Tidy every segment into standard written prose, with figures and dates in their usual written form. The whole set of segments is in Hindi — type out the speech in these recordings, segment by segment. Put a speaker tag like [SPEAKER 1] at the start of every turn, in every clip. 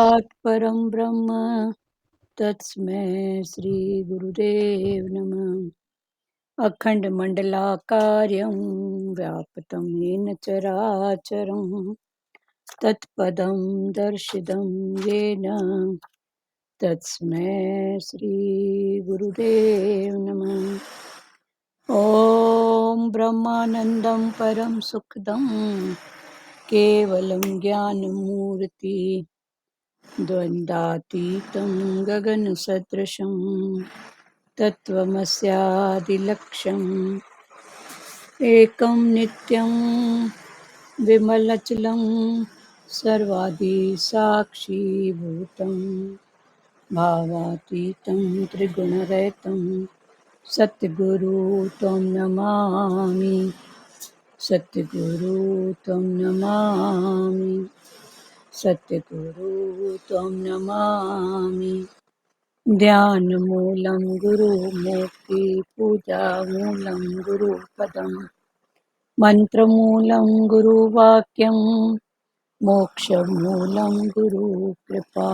[SPEAKER 1] परं ब्रह्म तस्मै श्री गुरुदेव नमः। अखण्डमण्डलाकारं व्याप्तं येन चराचरं तत्पदं दर्शितं येन तस्मै श्री गुरुदेव नमः। ॐ ब्रह्मानन्दं परं सुखदं केवलं ज्ञानमूर्ति द्वन्द्वातीतं गगनसदृशं तत्त्वमस्यादिलक्ष्यम् एकं नित्यं विमलचलं सर्वादिसाक्षिभूतं भावातीतं त्रिगुणरहितं सद्गुरु त्वं नमामि। सद्गुरु त्वं नमामि। सद्गुरु त्वं नमामि। ध्यानमूलं गुरुमूर्ति पूजामूलं गुरुपदं मन्त्रमूलं गुरुवाक्यं मोक्षमूलं गुरुकृपा।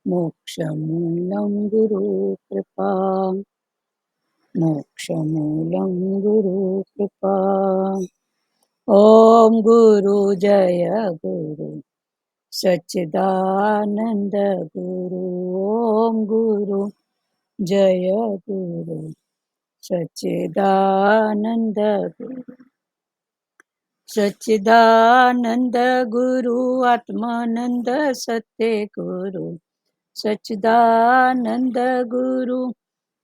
[SPEAKER 1] मोक्षमूलं गुरुकृपा। मोक्षमूलं गुरुकृपा। ॐ गुरु जय गुरु सच्चिदानंद गुरु। ओम गुरु जय गुरु सच्चिदानंद गुरु। सच्चिदानंद गुरु आत्मानंद सत्य गुरु। सच्चिदानंद गुरु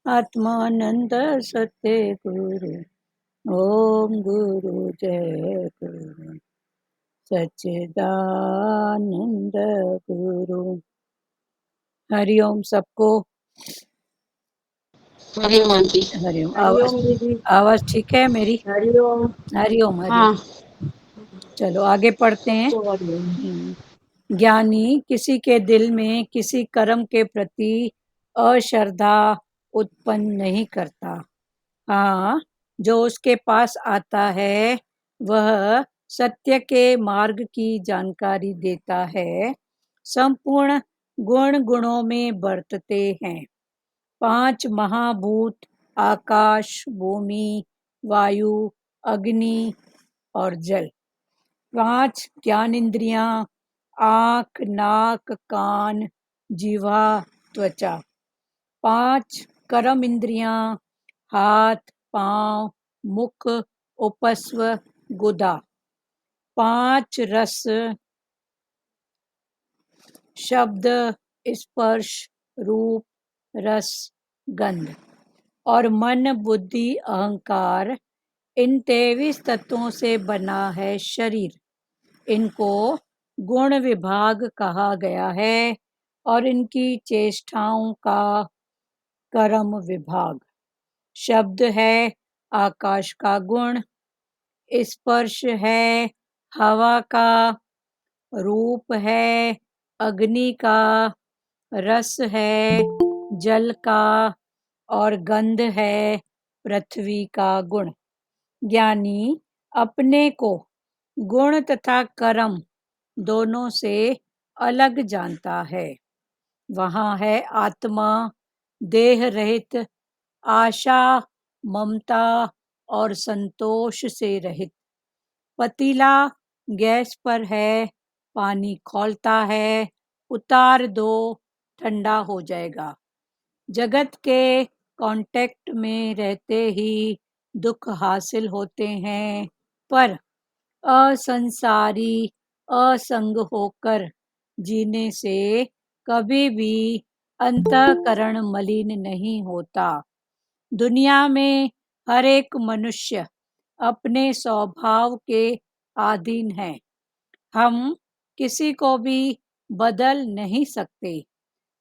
[SPEAKER 1] आत्मानंद सत्य गुरु। ओम गुरु जय गुरु सच्चिदानंद गुरु। हरिओम सबको।
[SPEAKER 2] हरिओम आंटी।
[SPEAKER 1] हरिओम।
[SPEAKER 3] हरिओम दीदी।
[SPEAKER 1] आवाज ठीक है मेरी?
[SPEAKER 3] हरिओम।
[SPEAKER 1] हरिओम हरिओम।
[SPEAKER 2] हाँ।
[SPEAKER 1] चलो आगे पढ़ते हैं।
[SPEAKER 3] हरिओम।
[SPEAKER 1] ज्ञानी किसी के दिल में किसी कर्म के प्रति अश्रद्धा उत्पन्न नहीं करता। हाँ, जो उसके पास आता है वह सत्य के मार्ग की जानकारी देता है। संपूर्ण गुण गुणों में बरतते हैं। 5 महाभूत आकाश, भूमि, वायु, अग्नि और जल। 5 ज्ञानेंद्रियां आँख, नाक, कान, जीवा, त्वचा। 5 कर्म इंद्रियां हाथ, पांव, मुख, उपस्व, गुदा। 5 रस शब्द, स्पर्श, रूप, रस, गंध और मन, बुद्धि, अहंकार। इन 23 तत्वों से बना है शरीर। इनको गुण विभाग कहा गया है और इनकी चेष्टाओं का कर्म विभाग। शब्द है आकाश का गुण, स्पर्श है हवा का, रूप है अग्नि का, रस है जल का और गंध है पृथ्वी का गुण। ज्ञानी अपने को गुण तथा कर्म दोनों से अलग जानता है। वहाँ है आत्मा, देह रहित, आशा, ममता और संतोष से रहित। पतीला गैस पर है, पानी खौलता है, उतार दो ठंडा हो जाएगा। जगत के कांटेक्ट में रहते ही दुख हासिल होते हैं, पर असंसारी असंग होकर जीने से कभी भी अंतःकरण मलिन नहीं होता। दुनिया में हर एक मनुष्य अपने स्वभाव के अधीन है। हम किसी को भी बदल नहीं सकते,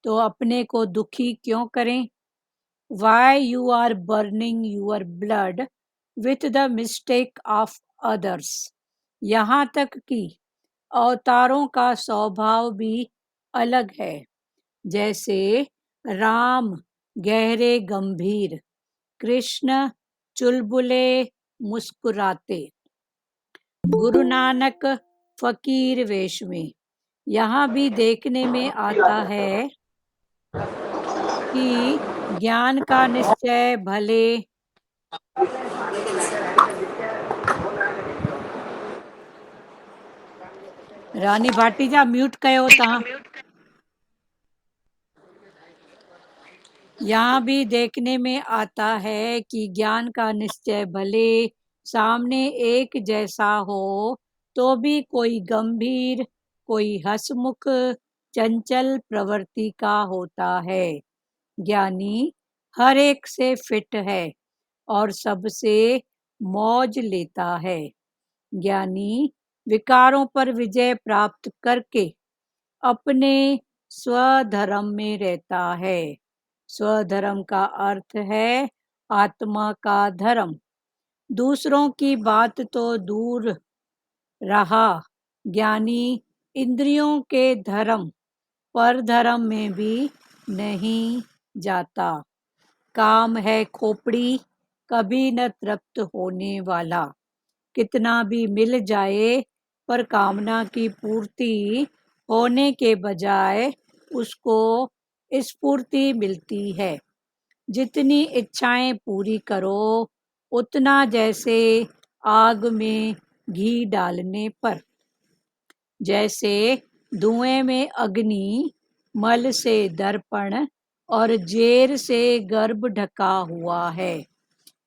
[SPEAKER 1] तो अपने को दुखी क्यों करें? Why you are burning your blood with the mistake of others? यहाँ तक कि अवतारों का स्वभाव भी अलग है। जैसे राम गहरे गंभीर, कृष्ण चुलबुले मुस्कुराते, गुरु नानक फकीर वेश में, यहाँ भी देखने में आता है कि ज्ञान का निश्चय भले रानी भाटीजा म्यूट कयो तव्हां। यहाँ भी देखने में आता है कि ज्ञान का निश्चय भले सामने एक जैसा हो तो भी कोई गंभीर, कोई हंसमुख, चंचल प्रवृत्ति का होता है। ज्ञानी हर एक से फिट है और सबसे मौज लेता है। ज्ञानी विकारों पर विजय प्राप्त करके अपने स्वधर्म में रहता है। स्वधर्म का अर्थ है आत्मा का धर्म। दूसरों की बात तो दूर रहा, ज्ञानी इंद्रियों के धर्म पर धर्म में भी नहीं जाता। काम है खोपड़ी, कभी न तृप्त होने वाला। कितना भी मिल जाए पर कामना की पूर्ति होने के बजाय उसको स्फूर्ति मिलती है। जितनी इच्छाएं पूरी करो उतना जैसे आग में घी डालने पर। जैसे धुएं में अग्नि, मल से दर्पण और जेर से गर्भ ढका हुआ है।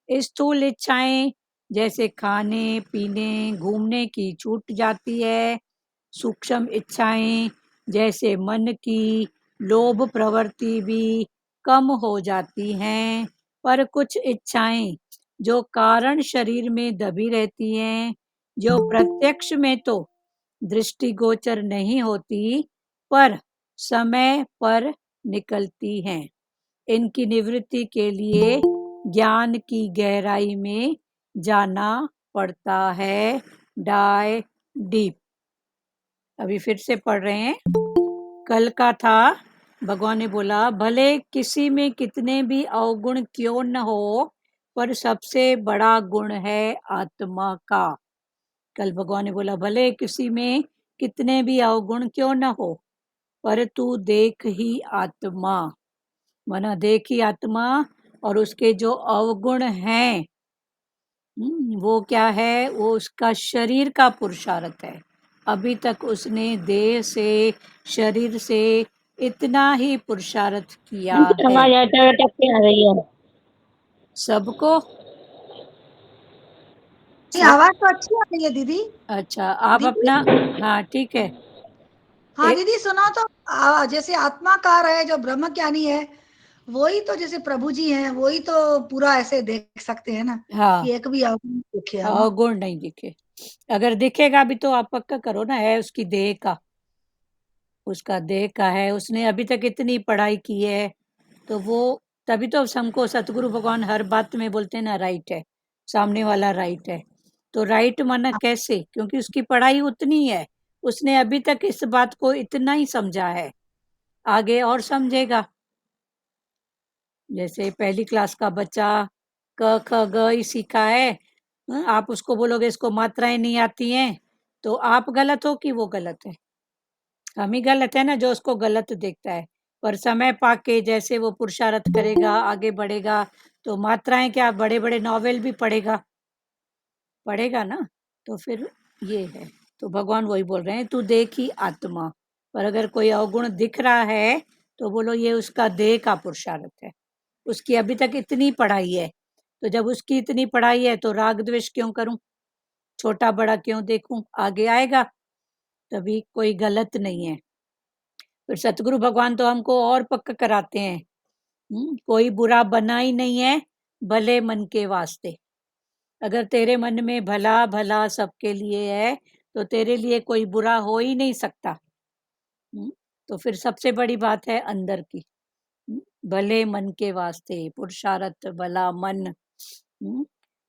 [SPEAKER 1] स्थूल इच्छाएं जैसे खाने पीने घूमने की छूट जाती है। सूक्ष्म इच्छाएं जैसे मन की लोभ प्रवृत्ति भी कम हो जाती हैं। पर कुछ इच्छाएं जो कारण शरीर में दबी रहती हैं, जो प्रत्यक्ष में तो दृष्टिगोचर नहीं होती पर समय पर निकलती हैं। इनकी निवृत्ति के लिए ज्ञान की गहराई में जाना पड़ता है। Dive deep. अभी फिर से पढ़ रहे हैं। कल का था, भगवान ने बोला भले किसी में कितने भी अवगुण क्यों न हो पर सबसे बड़ा गुण है आत्मा का। कल भगवान ने बोला भले किसी में कितने भी अवगुण क्यों न हो पर तू देख ही आत्मा। माना देख ही आत्मा और उसके जो अवगुण हैं वो क्या है, वो उसका शरीर का पुरुषार्थ है। अभी तक उसने देह से शरीर से इतना ही पुरुषार्थ किया है।
[SPEAKER 2] आवाज अटक के आ रही है।
[SPEAKER 1] सबको
[SPEAKER 3] नहीं,
[SPEAKER 1] सब।
[SPEAKER 3] आवाज तो अच्छी आ रही है दीदी।
[SPEAKER 1] अच्छा आप
[SPEAKER 3] दीदी,
[SPEAKER 1] अपना, हाँ ठीक है।
[SPEAKER 3] हाँ
[SPEAKER 1] ए,
[SPEAKER 3] दीदी सुनो तो। जैसे आत्माकार है जो ब्रह्म ज्ञानी है, वही तो जैसे प्रभु जी हैं, वही तो पूरा ऐसे देख सकते हैं ना
[SPEAKER 1] हाँ
[SPEAKER 3] कि एक भी अवगुण दिखे। हाँ
[SPEAKER 1] अवगुण नहीं दिखे। अगर दिखेगा भी तो आप पक्का करो ना, है उसकी देह का, उसका देह का है। उसने अभी तक इतनी पढ़ाई की है तो वो, तभी तो हमको सतगुरु भगवान हर बात में बोलते हैं ना राइट है, सामने वाला राइट है। तो राइट माना कैसे, क्योंकि उसकी पढ़ाई उतनी है, उसने अभी तक इस बात को इतना ही समझा है, आगे और समझेगा। जैसे पहली क्लास का बच्चा क ख ग ही सीखा है, आप उसको बोलोगे इसको मात्राएं नहीं आती हैं तो आप गलत हो कि वो गलत है? हम ही गलत है ना जो उसको गलत देखता है। पर समय पाके जैसे वो पुरुषार्थ करेगा आगे बढ़ेगा तो मात्राएं क्या, बड़े बड़े नॉवेल भी पढ़ेगा, पढ़ेगा ना। तो फिर ये है। तो भगवान वही बोल रहे हैं तू देख ही आत्मा। पर अगर कोई अवगुण दिख रहा है तो बोलो ये उसका देह का पुरुषार्थ है, उसकी अभी तक इतनी पढ़ाई है। तो जब उसकी इतनी पढ़ाई है तो राग द्वेष क्यों करूं, छोटा बड़ा क्यों देखूं, आगे आएगा। तभी कोई गलत नहीं है। फिर सतगुरु भगवान तो हमको और पक्का कराते हैं, कोई बुरा बना ही नहीं है भले मन के वास्ते। अगर तेरे मन में भला भला सबके लिए है तो तेरे लिए कोई बुरा हो ही नहीं सकता। तो फिर सबसे बड़ी बात है अंदर की, भले मन के वास्ते पुरुषार्थ भला मन।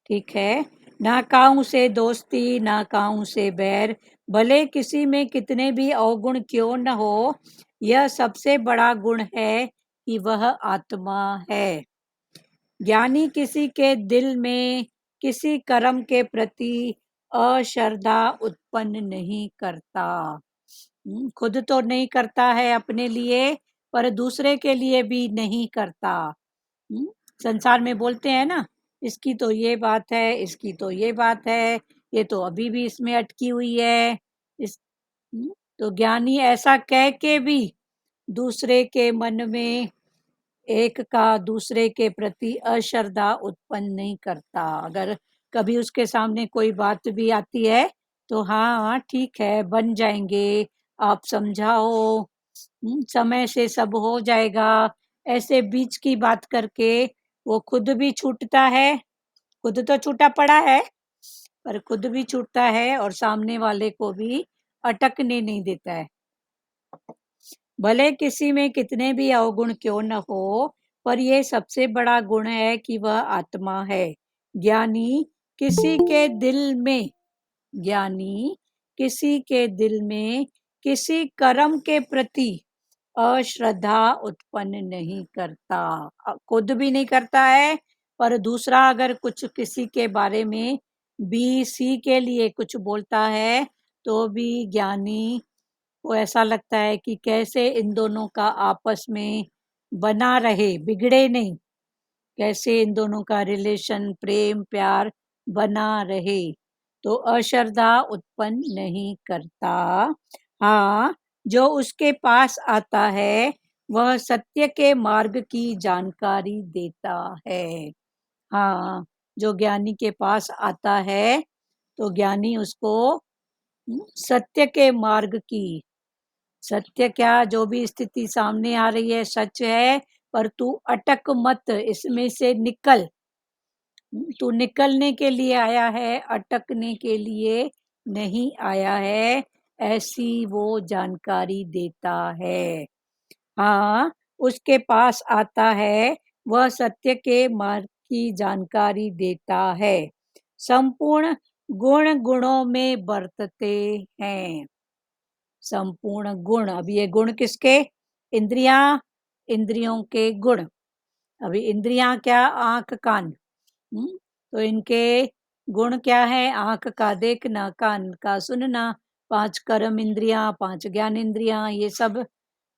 [SPEAKER 1] ठीक है। ना काऊ से दोस्ती ना काऊ से बैर, भले किसी में कितने भी अवगुण क्यों न हो, यह सबसे बड़ा गुण है कि वह आत्मा है। ज्ञानी किसी के दिल में किसी कर्म के प्रति अश्रद्धा उत्पन्न नहीं करता। खुद तो नहीं करता है अपने लिए, पर दूसरे के लिए भी नहीं करता। संसार में बोलते हैं ना, इसकी तो ये बात है, इसकी तो ये बात है, ये तो अभी भी इसमें अटकी हुई है। इस तो ज्ञानी ऐसा कह के भी दूसरे के मन में एक का दूसरे के प्रति अश्रद्धा उत्पन्न नहीं करता। अगर कभी उसके सामने कोई बात भी आती है तो हाँ ठीक है, बन जाएंगे, आप समझाओ, समय से सब हो जाएगा, ऐसे बीच की बात करके वो खुद भी छूटता है। खुद तो छूटा पड़ा है, पर खुद भी छूटता है और सामने वाले को भी अटकने नहीं देता है। भले किसी में कितने भी अवगुण क्यों न हो, पर यह सबसे बड़ा गुण है कि वह आत्मा है। ज्ञानी किसी के दिल में ज्ञानी किसी के दिल में किसी कर्म के प्रति अश्रद्धा उत्पन्न नहीं करता। खुद भी नहीं करता है, पर दूसरा अगर कुछ किसी के बारे में बी सी के लिए कुछ बोलता है तो भी ज्ञानी को ऐसा लगता है कि कैसे इन दोनों का आपस में बना रहे, बिगड़े नहीं, कैसे इन दोनों का रिलेशन, प्रेम प्यार बना रहे, तो अश्रद्धा उत्पन्न नहीं करता। हाँ, जो उसके पास आता है वह सत्य के मार्ग की जानकारी देता है। हाँ, जो ज्ञानी के पास आता है तो ज्ञानी उसको सत्य के मार्ग की, सत्य क्या, जो भी स्थिति सामने आ रही है सच है, पर तू अटक मत, इसमें से निकल। तू निकलने के लिए आया है, अटकने के लिए नहीं आया है, ऐसी वो जानकारी देता है। हाँ, उसके पास आता है वह सत्य के मार्ग की जानकारी देता है। संपूर्ण गुण गुणों में बरतते हैं। संपूर्ण गुण, अब ये गुण किसके, इंद्रियां, इंद्रियों के गुण। अभी इंद्रियां क्या, आंख कान, तो इनके गुण क्या है, आंख का देखना, कान का सुनना, 5 कर्म इंद्रियां, 5 ज्ञान इंद्रियां, ये सब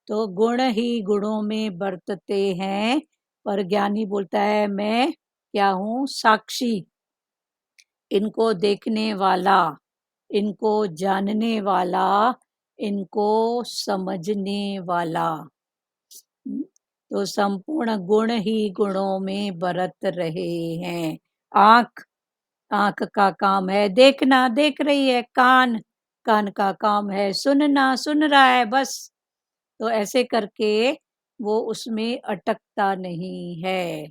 [SPEAKER 1] तो गुण ही गुणों में बरतते हैं। पर ज्ञानी बोलता है मैं क्या हूँ, साक्षी, इनको देखने वाला, इनको जानने वाला, इनको समझने वाला। तो संपूर्ण गुण ही गुणों में बरत रहे हैं। आंख, आंख का काम है देखना, देख रही है। कान, कान का काम है सुनना, सुन रहा है बस। तो ऐसे करके वो उसमें अटकता नहीं है।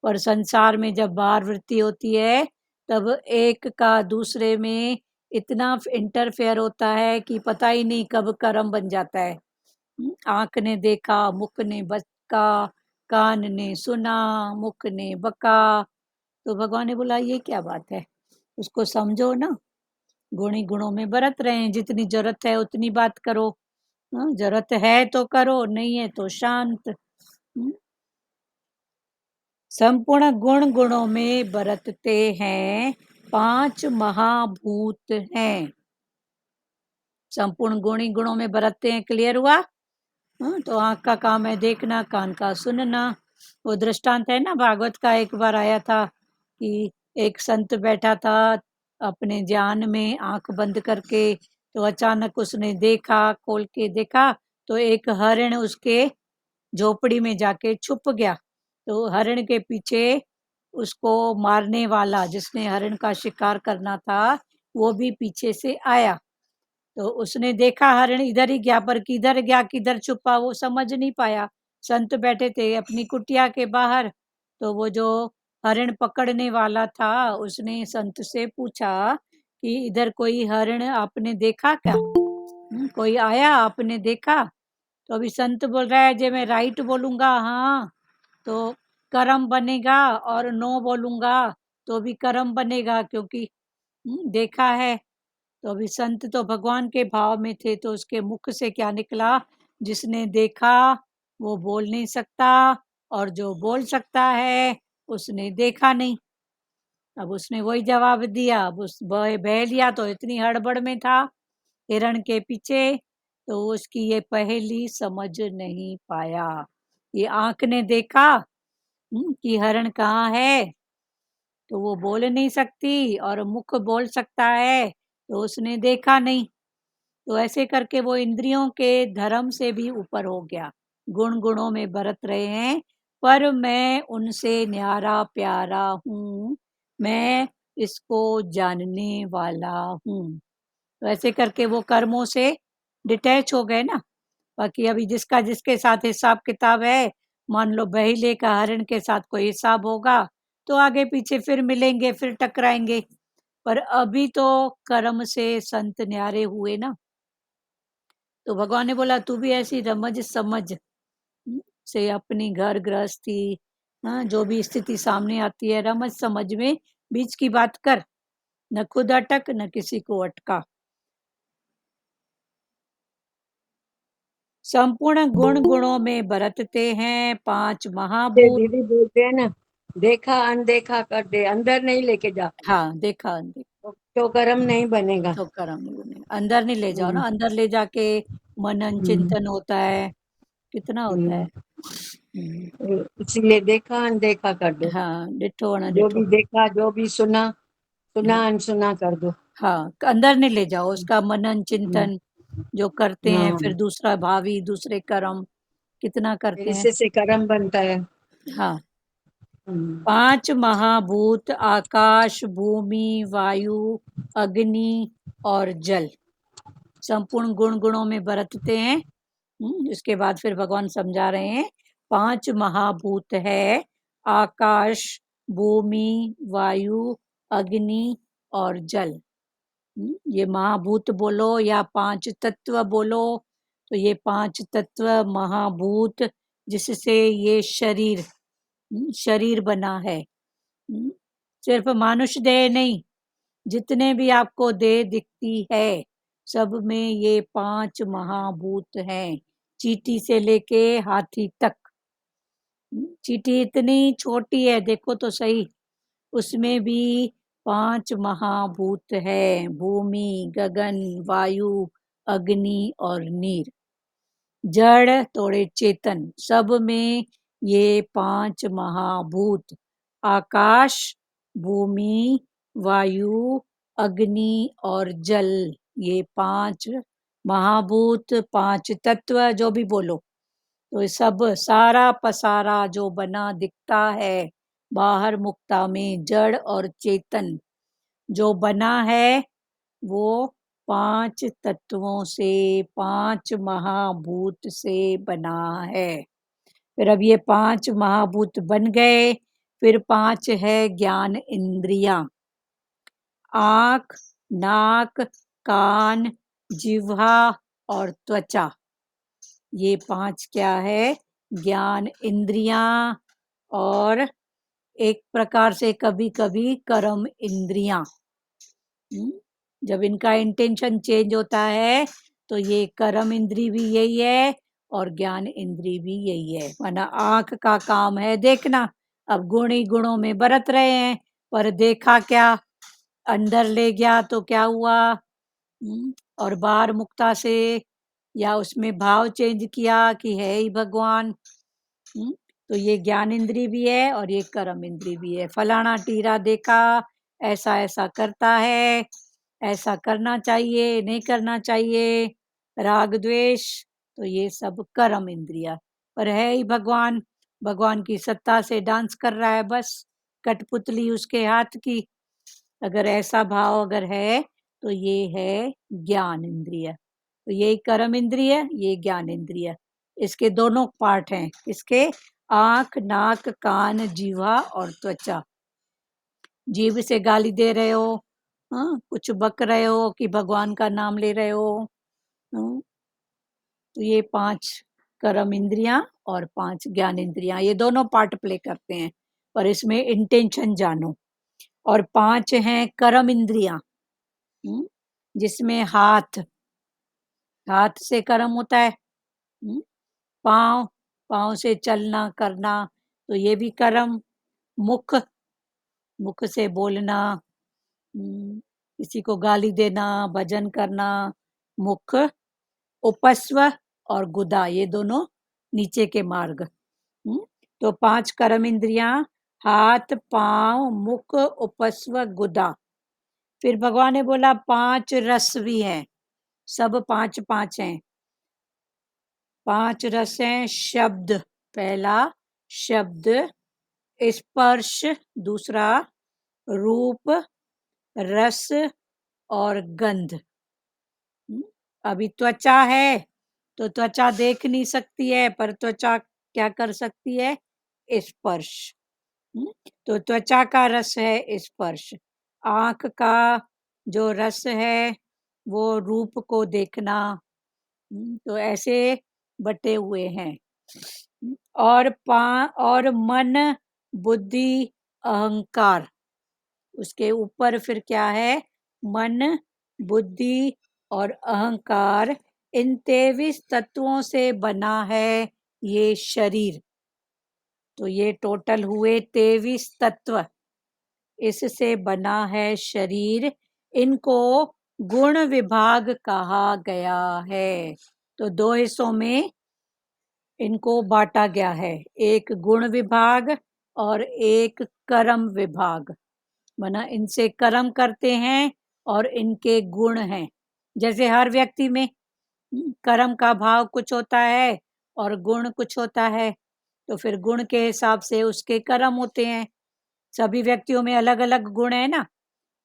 [SPEAKER 1] पर संसार में जब बाहर वृत्ति होती है तब एक का दूसरे में इतना इंटरफेयर होता है कि पता ही नहीं कब कर्म बन जाता है। आंख ने देखा, मुख ने बका, कान ने सुना, मुख ने बका, तो भगवान ने बोला ये क्या बात है, उसको समझो ना। गुणी गुणों में बरत रहे हैं, जितनी जरूरत है उतनी बात करो। जरूरत है तो करो, नहीं है तो शांत। संपूर्ण गुण गुणों में बरतते हैं। 5 महाभूत हैं, संपूर्ण गुणी गुणों में बरतते हैं। क्लियर हुआ? तो आंख का काम है देखना, कान का सुनना। वो दृष्टांत है ना भागवत का, एक बार आया था कि एक संत बैठा था अपने ध्यान में आंख बंद करके, तो अचानक उसने देखा, खोल के देखा तो एक हरिण उसके झोपड़ी में जाके छुप गया। तो हरिण के पीछे उसको मारने वाला, जिसने हरिण का शिकार करना था, वो भी पीछे से आया। तो उसने देखा हरिण इधर ही गया, पर किधर गया किधर छुपा वो समझ नहीं पाया। संत बैठे थे अपनी कुटिया के बाहर, तो वो जो हरिण पकड़ने वाला था उसने संत से पूछा कि इधर कोई हरिण आपने देखा क्या? कोई आया आपने देखा? तो अभी संत बोल रहा है, जे मैं राइट बोलूंगा हाँ तो कर्म बनेगा, और नो बोलूंगा तो भी कर्म बनेगा, क्योंकि देखा है। तो अभी संत तो भगवान के भाव में थे, तो उसके मुख से क्या निकला, जिसने देखा वो बोल नहीं सकता, और जो बोल सकता है उसने देखा नहीं। अब उसने वही जवाब दिया। अब उस बह बह लिया तो इतनी हड़बड़ में था हिरण के पीछे, तो उसकी ये पहेली समझ नहीं पाया। ये आँख ने देखा कि हरण कहाँ है, तो वो बोल नहीं सकती, और मुख बोल सकता है, तो उसने देखा नहीं। तो ऐसे करके वो इंद्रियों के धर्म से भी ऊपर हो गया। गुण गुणों में बरत रहे हैं, पर मैं उनसे न्यारा प्यारा हूँ, मैं इसको जानने वाला हूँ। तो ऐसे करके वो कर्मों से डिटैच हो गए ना। बाकी अभी जिसका जिसके साथ हिसाब किताब है, मान लो बहीले का हरण के साथ कोई हिसाब होगा, तो आगे पीछे फिर मिलेंगे, फिर टकराएंगे। पर अभी तो कर्म से संत न्यारे हुए ना। तो भगवान ने बोला तू भी ऐसी रमज समझ से अपनी घर गृहस्थी, हाँ, जो भी स्थिति सामने आती है, रमज समझ में बीच की बात कर, न खुद अटक न किसी को अटका। संपूर्ण गुण गुणों में बरतते हैं, पांच
[SPEAKER 2] ये
[SPEAKER 1] महाभूत।
[SPEAKER 2] दीदी बोलते हैं ना, देखा अनदेखा कर दे, अंदर नहीं लेके जा,
[SPEAKER 1] हाँ, देखा
[SPEAKER 2] तो कर्म नहीं बनेगा।
[SPEAKER 1] तो कर्म नहीं बनेगा। अंदर नहीं ले जाओ
[SPEAKER 2] हम्म,
[SPEAKER 1] ना, अंदर ले जाके मनन
[SPEAKER 2] हम्म,
[SPEAKER 1] चिंतन होता है, कितना होता है।
[SPEAKER 2] हम्म। इसीलिए देखा अनदेखा कर दो,
[SPEAKER 1] हाँ, डिठो
[SPEAKER 2] जो
[SPEAKER 1] अनडिठो।
[SPEAKER 2] भी देखा जो भी सुना, सुना
[SPEAKER 1] हाँ,
[SPEAKER 2] अनसुना कर दो।
[SPEAKER 1] हाँ, अंदर नहीं ले जाओ उसका मनन
[SPEAKER 2] हम्म,
[SPEAKER 1] चिंतन जो करते हैं,
[SPEAKER 2] हाँ,
[SPEAKER 1] फिर दूसरा भावी दूसरे कर्म कितना
[SPEAKER 2] फिर
[SPEAKER 1] करते हैं।
[SPEAKER 2] इसी से कर्म बनता है।
[SPEAKER 1] हाँ,
[SPEAKER 2] हम्म,
[SPEAKER 1] पांच महाभूत आकाश भूमि वायु अग्नि और जल संपूर्ण गुण गुणों में बरतते हैं। इसके बाद फिर भगवान समझा रहे हैं, पांच महाभूत है आकाश भूमि वायु अग्नि और जल। ये महाभूत बोलो या पांच तत्व बोलो, तो ये पांच तत्व महाभूत जिससे ये शरीर शरीर बना है। सिर्फ मानुष देह नहीं, जितने भी आपको देह दिखती है, सब में ये पांच महाभूत हैं, चींटी से लेके हाथी तक। चींटी इतनी छोटी है, देखो तो सही, उसमें भी पांच महाभूत है, भूमि गगन वायु अग्नि और नीर। जड़ तोड़े चेतन, सब में ये पांच महाभूत आकाश भूमि वायु अग्नि और जल, ये पांच महाभूत पांच तत्व जो भी बोलो, तो ये सब सारा पसारा जो बना दिखता है बाहर मुक्ता में, जड़ और चेतन जो बना है, वो पांच तत्वों से, पांच महाभूत से बना है। फिर अब ये पांच महाभूत बन गए, फिर पांच है ज्ञान इंद्रियां, आंख नाक कान जिह्वा और त्वचा। ये पांच क्या है, ज्ञान इंद्रियां, और एक प्रकार से कभी कभी कर्म इंद्रियां। जब इनका इंटेंशन चेंज होता है, तो ये कर्म इंद्री भी यही है और ज्ञान इंद्री भी यही है। वरना आंख का काम है देखना, अब गुण ही गुणों में बरत रहे हैं, पर देखा क्या, अंदर ले गया तो क्या हुआ। और बाहर मुक्ता से या उसमें भाव चेंज किया कि है ही भगवान। तो ये ज्ञान इंद्री भी है और ये कर्म इंद्री भी है। फलाना टीरा देखा, ऐसा ऐसा करता है, ऐसा करना चाहिए नहीं करना चाहिए, राग द्वेष, तो ये सब कर्म इंद्रिया। पर है ही भगवान, भगवान की सत्ता से डांस कर रहा है बस, कठपुतली उसके हाथ की। अगर ऐसा भाव अगर है, तो ये है ज्ञान इंद्रिय। तो यही कर्म इंद्रिय, ये ज्ञान इंद्रिय। इसके दोनों पार्ट हैं, इसके आंख नाक कान जीवा और त्वचा। जीभ से गाली दे रहे हो, हाँ, कुछ बक रहे हो कि भगवान का नाम ले रहे हो, हाँ, तो ये पांच कर्म इंद्रियां और पांच ज्ञान इंद्रियां, ये दोनों पार्ट प्ले करते हैं, पर इसमें इंटेंशन जानो। और पांच हैं कर्म इंद्रियां, जिसमें हाथ, हाथ से कर्म होता है। पाँव, पाँव से चलना करना, तो ये भी कर्म। मुख, मुख से बोलना, किसी को गाली देना भजन करना, मुख, उपस्व और गुदा, ये दोनों नीचे के मार्ग। तो 5 कर्म इंद्रियां, हाथ, पांव, मुख, उपस्व, गुदा। फिर भगवान ने बोला 5 रस भी हैं, सब 5 5 हैं। 5 रस हैं। शब्द पहला, शब्द, स्पर्श दूसरा, रूप, रस और गंध। अभी त्वचा है तो त्वचा देख नहीं सकती है, पर त्वचा क्या कर सकती है? स्पर्श। तो त्वचा का रस है स्पर्श। आंख का जो रस है वो रूप को देखना। तो ऐसे बटे हुए हैं। और मन, बुद्धि, अहंकार, उसके ऊपर फिर क्या है? मन, बुद्धि और अहंकार, इन 23 तत्वों से बना है ये शरीर। तो ये टोटल हुए 23 तत्व, इससे बना है शरीर। इनको गुण विभाग कहा गया है। तो 2 हिस्सों में इनको बांटा गया है, एक गुण विभाग और एक कर्म विभाग। माना इनसे कर्म करते हैं और इनके गुण हैं। जैसे हर व्यक्ति में कर्म का भाव कुछ होता है और गुण कुछ होता है, तो फिर गुण के हिसाब से उसके कर्म होते हैं। सभी व्यक्तियों में अलग अलग गुण है ना,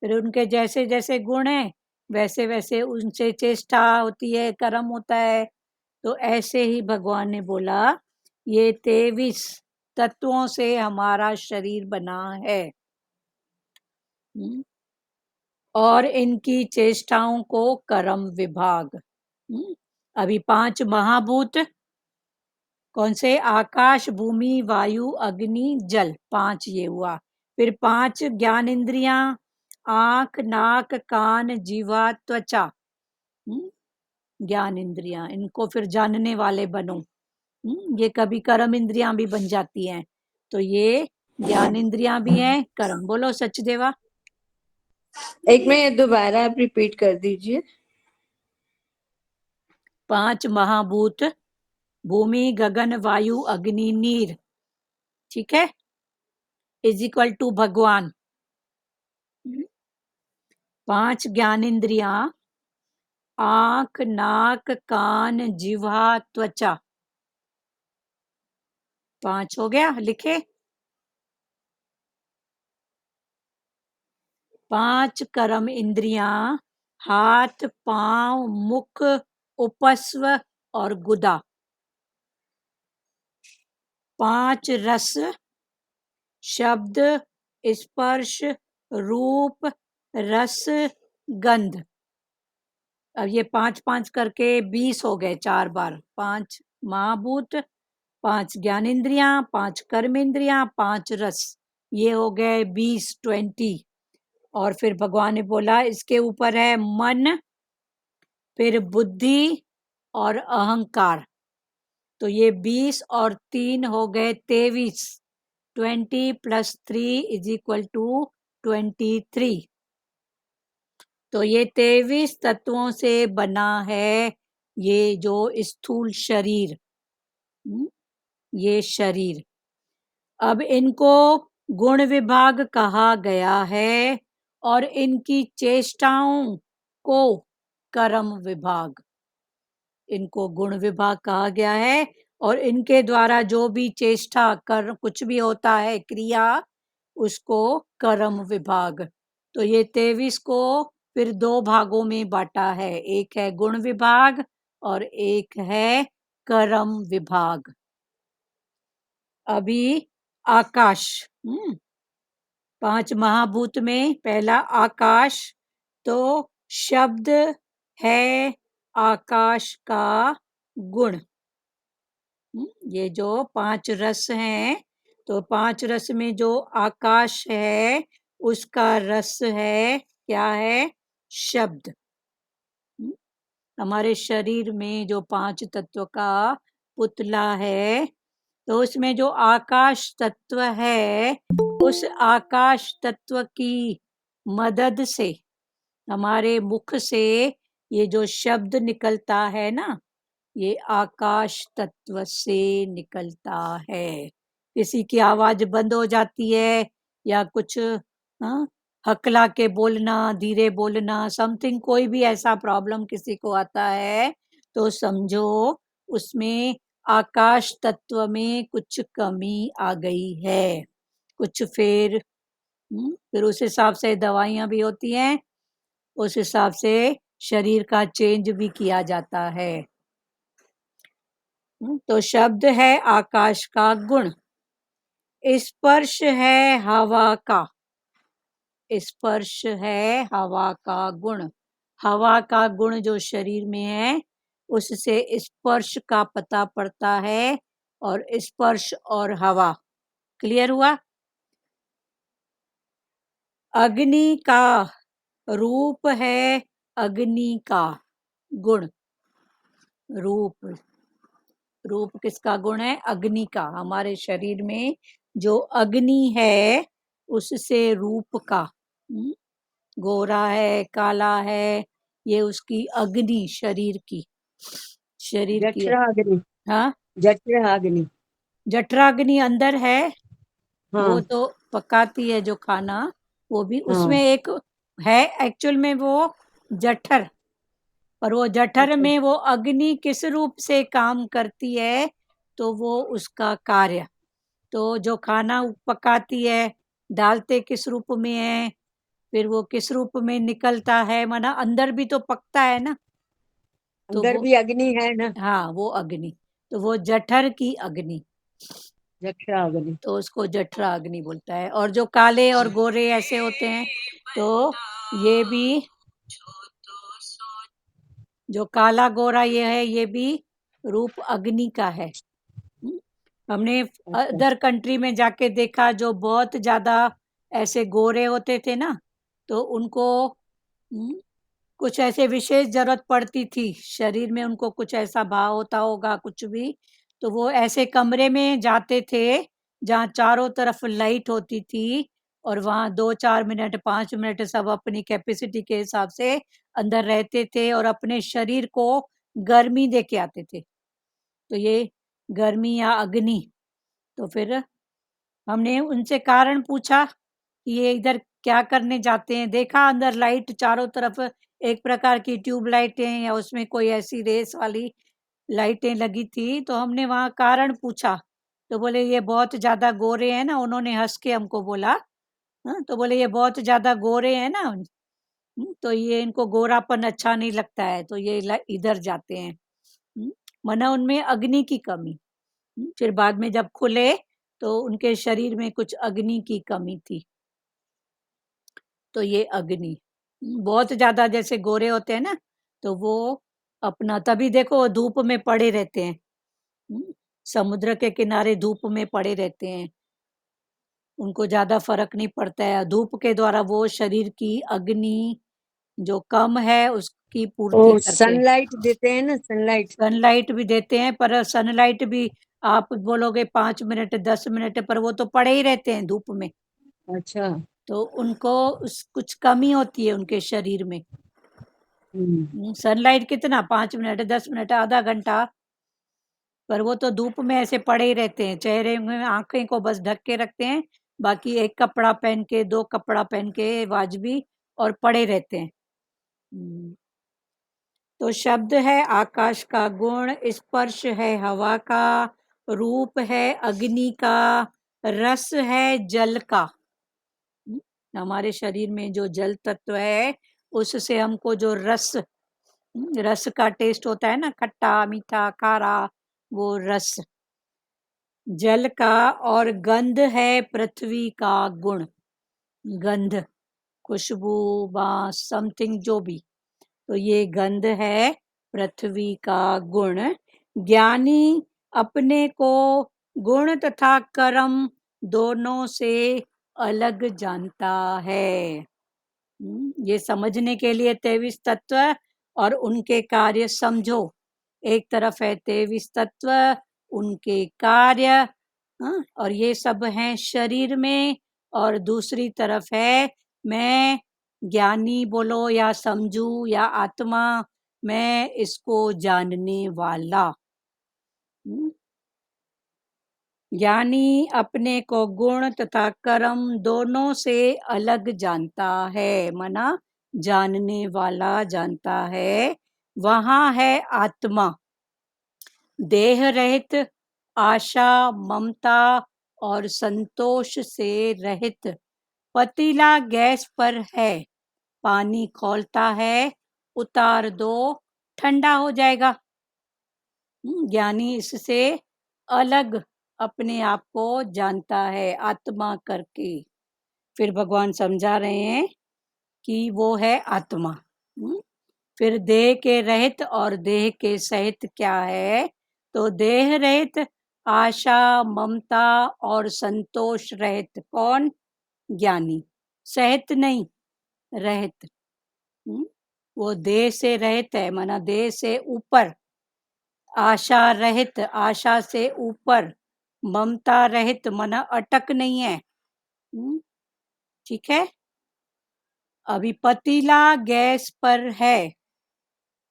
[SPEAKER 1] फिर उनके जैसे जैसे गुण हैं वैसे वैसे उनसे चेष्टा होती है, कर्म होता है। तो ऐसे ही भगवान ने बोला ये 23 तत्वों से हमारा शरीर बना है। और इनकी चेष्टाओं को कर्म विभाग। अभी 5 महाभूत कौन से? आकाश, भूमि, वायु, अग्नि, जल, 5 ये हुआ। फिर 5 ज्ञान इंद्रियां, आंख, नाक, कान, जीवा, त्वचा। ज्ञान इंद्रियां, इनको फिर जानने वाले बनो। ये कभी कर्म इंद्रियां भी बन जाती हैं। तो ये ज्ञान इंद्रियां भी हैं, कर्म। बोलो सचदेवा।
[SPEAKER 2] एक में ये दोबारा आप रिपीट कर दीजिए।
[SPEAKER 1] 5 महाभूत, भूमि, गगन, वायु, अग्नि, नीर, ठीक है, इज इक्वल टू भगवान। 5 ज्ञान इंद्रियां, आंख, नाक, कान, जिह्वा, त्वचा, 5 हो गया, लिखे। 5 कर्म इंद्रियां, हाथ, पांव, मुख, उपस्व और गुदा। 5 रस, शब्द, स्पर्श, रूप, रस, गंध। अब ये 5 5 करके 20 हो गए 4 बार। 5 महाभूत, 5 ज्ञान इंद्रियां, 5 कर्म इंद्रियां, 5 रस, ये हो गए 20। और फिर भगवान ने बोला इसके ऊपर है मन, फिर बुद्धि और अहंकार। तो ये 20 और 3 हो गए 23। 20 + 3 इज इक्वल टू 23। तो ये 23 तत्वों से बना है ये जो स्थूल शरीर। ये शरीर। अब इनको गुण विभाग कहा गया है और इनकी चेष्टाओं को कर्म विभाग। इनको गुण विभाग कहा गया है और इनके द्वारा जो भी चेष्टा कर कुछ भी होता है क्रिया, उसको कर्म विभाग। तो ये 23 को फिर 2 भागों में बांटा है, एक है गुण विभाग और एक है कर्म विभाग। अभी आकाश, 5 महाभूत में पहला आकाश। तो शब्द है आकाश का गुण। ये जो 5 रस हैं, तो 5 रस में जो आकाश है उसका रस है, क्या है? शब्द। हमारे शरीर में जो 5 तत्व का पुतला है, तो उसमें जो आकाश तत्व है, उस आकाश तत्व की मदद से हमारे मुख से ये जो शब्द निकलता है ना, ये आकाश तत्व से निकलता है। किसी की आवाज बंद हो जाती है या कुछ हाँ, हकला के बोलना, धीरे बोलना, समथिंग, कोई भी ऐसा प्रॉब्लम किसी को आता है तो समझो उसमें आकाश तत्व में कुछ कमी आ गई है। कुछ फिर उस हिसाब से दवाइयाँ भी होती हैं, उस हिसाब से शरीर का चेंज भी किया जाता है। तो शब्द है आकाश का गुण, स्पर्श है हवा का, स्पर्श है हवा का गुण। हवा का गुण जो शरीर में है उससे स्पर्श का पता पड़ता है, और स्पर्श और हवा क्लियर हुआ। अग्नि का रूप है, अग्नि का गुण, रूप, रूप किसका गुण है? अग्नि का। हमारे शरीर में जो अग्नि है उससे रूप का, गोरा है, काला है, ये उसकी अग्नि, शरीर की, शरीर की।
[SPEAKER 2] जठराग्नि,
[SPEAKER 1] हाँ,
[SPEAKER 2] जठराग्नि।
[SPEAKER 1] जठराग्नि अंदर है, वो
[SPEAKER 2] हाँ
[SPEAKER 1] तो पकाती है जो खाना, वो भी
[SPEAKER 2] हाँ।
[SPEAKER 1] उसमें एक है, एक्चुअल में वो जठर, पर वो जठर
[SPEAKER 2] अच्छा,
[SPEAKER 1] में वो अग्नि किस रूप से काम करती है, तो वो उसका कार्य, तो जो खाना पकाती है, डालते किस रूप में है, फिर वो किस रूप में निकलता है, माना अंदर भी तो पकता है ना, तो
[SPEAKER 2] अंदर
[SPEAKER 1] वो,
[SPEAKER 2] भी अग्नि है ना,
[SPEAKER 1] हाँ, वो अग्नि, तो वो जठर की अग्नि,
[SPEAKER 2] जठराग्नि।
[SPEAKER 1] तो उसको जठरा अग्नि बोलता है। और जो काले और गोरे ऐसे होते हैं, तो ये भी, जो काला गोरा ये है, ये भी रूप अग्नि का है। हमने
[SPEAKER 2] अच्छा,
[SPEAKER 1] अदर कंट्री में जाके देखा, जो बहुत ज्यादा ऐसे गोरे होते थे ना, तो उनको हम्म, कुछ ऐसे विशेष जरूरत पड़ती थी, शरीर में उनको कुछ ऐसा भाव होता होगा कुछ भी, तो वो ऐसे कमरे में जाते थे जहाँ चारों तरफ लाइट होती थी, और वहाँ 2-4 मिनट 5 मिनट सब अपनी कैपेसिटी के हिसाब से अंदर रहते थे और अपने शरीर को गर्मी दे के आते थे। तो ये गर्मी या अग्नि, तो फिर हमने उनसे कारण पूछा कि ये इधर क्या करने जाते हैं, देखा अंदर लाइट चारों तरफ, एक प्रकार की ट्यूब लाइटें या उसमें कोई ऐसी रेस वाली लाइटें लगी थी, तो हमने वहाँ कारण पूछा, तो बोले ये बहुत ज्यादा गोरे हैं ना, उन्होंने हंस के हमको बोला, हाँ, तो बोले ये बहुत ज्यादा गोरे हैं ना, तो ये इनको गोरापन अच्छा नहीं लगता है, तो ये इधर जाते हैं। मना उनमें अग्नि की कमी। फिर बाद में जब खुले तो उनके शरीर में कुछ अग्नि की कमी थी, तो ये अग्नि, बहुत ज्यादा जैसे गोरे होते हैं ना, तो वो अपना, तभी देखो वो धूप में पड़े रहते हैं, समुद्र के किनारे धूप में पड़े रहते हैं, उनको ज्यादा फर्क नहीं पड़ता है, धूप के द्वारा वो शरीर की अग्नि जो कम है उसकी
[SPEAKER 2] ओ
[SPEAKER 1] पूर्ति करते हैं।
[SPEAKER 2] सनलाइट देते हैं ना, सनलाइट।
[SPEAKER 1] सनलाइट भी देते हैं, पर सनलाइट भी आप बोलोगे 5 मिनट 10 मिनट, पर वो तो पड़े ही रहते हैं धूप में,
[SPEAKER 2] अच्छा।
[SPEAKER 1] तो उनको कुछ कमी होती है उनके शरीर में। सनलाइट कितना, 5 मिनट 10 मिनट आधा घंटा, पर वो तो धूप में ऐसे पड़े ही रहते हैं, चेहरे में आंखें को बस ढक के रखते हैं, बाकी एक कपड़ा पहन के, दो कपड़ा पहन के वाजबी, और पड़े रहते हैं। तो शब्द है आकाश का गुण, स्पर्श है हवा का, रूप है अग्नि का, रस है जल का। हमारे शरीर में जो जल तत्व है उससे हमको जो रस, रस का टेस्ट होता है ना, खट्टा मीठा खारा, वो रस जल का। और गंध है पृथ्वी का गुण, गंध, खुशबू, बांस, समथिंग जो भी, तो ये गंध है पृथ्वी का गुण। ज्ञानी अपने को गुण तथा कर्म दोनों से अलग जानता है। ये समझने के लिए 23 तत्व और उनके कार्य समझो। एक तरफ है 23 तत्व, उनके कार्य, और ये सब हैं शरीर में, और दूसरी तरफ है मैं ज्ञानी बोलो या समझू या आत्मा, मैं इसको जानने वाला। ज्ञानी अपने को गुण तथा कर्म दोनों से अलग जानता है, माना जानने वाला जानता है। वहाँ है आत्मा, देह रहित, आशा, ममता और संतोष से रहित। पतीला गैस पर है, पानी खौलता है, उतार दो, ठंडा हो जाएगा। ज्ञानी इससे अलग अपने आप को जानता है आत्मा करके। फिर भगवान समझा रहे हैं कि वो है आत्मा। फिर देह के रहित और देह के सहित क्या है? तो देह रहित, आशा, ममता और संतोष रहित। कौन? ज्ञानी। सहित नहीं, रहित। वो देह से रहित है, माना देह से ऊपर। आशा रहित, आशा से ऊपर। ममता रहित, माना अटक नहीं है। ठीक है। अभी पतीला गैस पर है,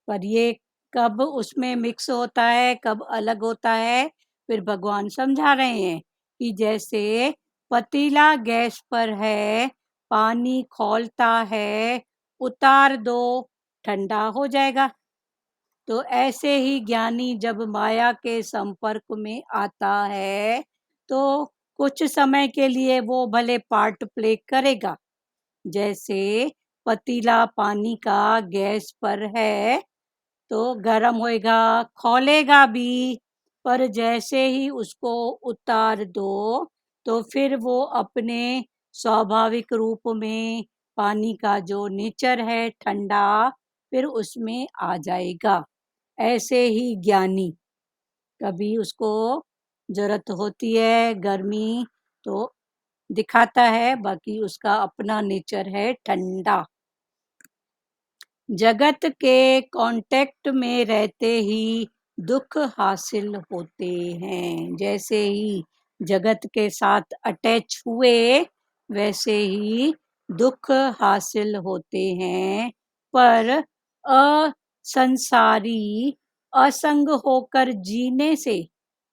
[SPEAKER 1] पर ये कब उसमें मिक्स होता है, कब अलग होता है? फिर भगवान समझा रहे हैं कि जैसे पतीला गैस पर है, पानी खौलता है, उतार दो, ठंडा हो जाएगा। तो ऐसे ही ज्ञानी जब माया के संपर्क में आता है तो कुछ समय के लिए वो भले पार्ट प्ले करेगा। जैसे पतीला पानी का गैस पर है तो गर्म होएगा, खौलेगा भी, पर जैसे ही उसको उतार दो तो फिर वो अपने स्वाभाविक रूप में पानी का जो नेचर है ठंडा, फिर उसमें आ जाएगा। ऐसे ही ज्ञानी, कभी उसको जरूरत होती है गर्मी तो दिखाता है, बाकी उसका अपना नेचर है ठंडा। जगत के कांटेक्ट में रहते ही दुख हासिल होते हैं। जैसे ही जगत के साथ अटैच हुए वैसे ही दुख हासिल होते हैं। पर असंसारी असंग होकर जीने से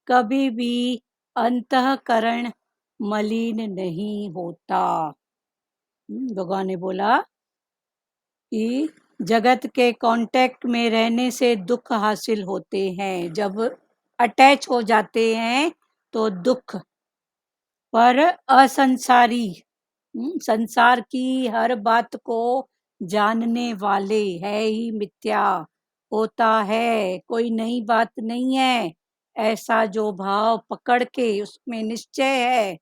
[SPEAKER 1] कभी भी अंतःकरण मलिन नहीं होता। भगवान ने बोला कि जगत के कांटेक्ट में रहने से दुख हासिल होते हैं। जब अटैच हो जाते हैं तो दुख। पर असंसारी, संसार की हर बात को जानने वाले, है ही मिथ्या, होता है, कोई नई बात नहीं है, ऐसा जो भाव पकड़ के उसमें निश्चय है,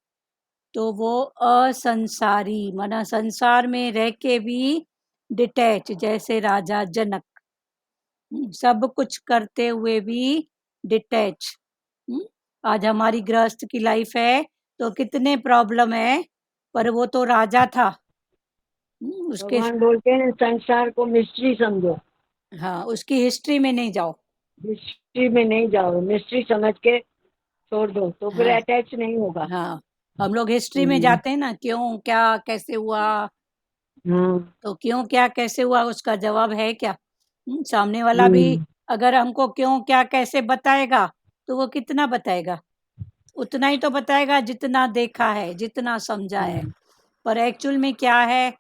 [SPEAKER 1] तो वो असंसारी, माना संसार में रह के भी डिटैच। जैसे राजा जनक, सब कुछ करते हुए भी डिटैच। आज हमारी गृहस्थ की लाइफ है तो कितने प्रॉब्लम है, पर वो तो राजा था। उसके
[SPEAKER 2] भगवान बोलते हैं संसार को मिस्ट्री समझो,
[SPEAKER 1] हाँ, उसकी हिस्ट्री में नहीं जाओ।
[SPEAKER 2] मिस्ट्री में नहीं जाओ, मिस्ट्री समझ के छोड़ दो तो फिर
[SPEAKER 1] हाँ
[SPEAKER 2] अटैच नहीं होगा।
[SPEAKER 1] हाँ, हम लोग हिस्ट्री में
[SPEAKER 2] हम्म,
[SPEAKER 1] जाते हैं ना, क्यों क्या कैसे हुआ।
[SPEAKER 2] हाँ,
[SPEAKER 1] तो क्यों क्या कैसे हुआ उसका जवाब है क्या? सामने वाला भी
[SPEAKER 2] हम्म,
[SPEAKER 1] अगर हमको क्यों क्या कैसे बताएगा तो वो कितना बताएगा? उतना ही तो बताएगा जितना देखा है, जितना समझा है। पर एक्चुअल में क्या है?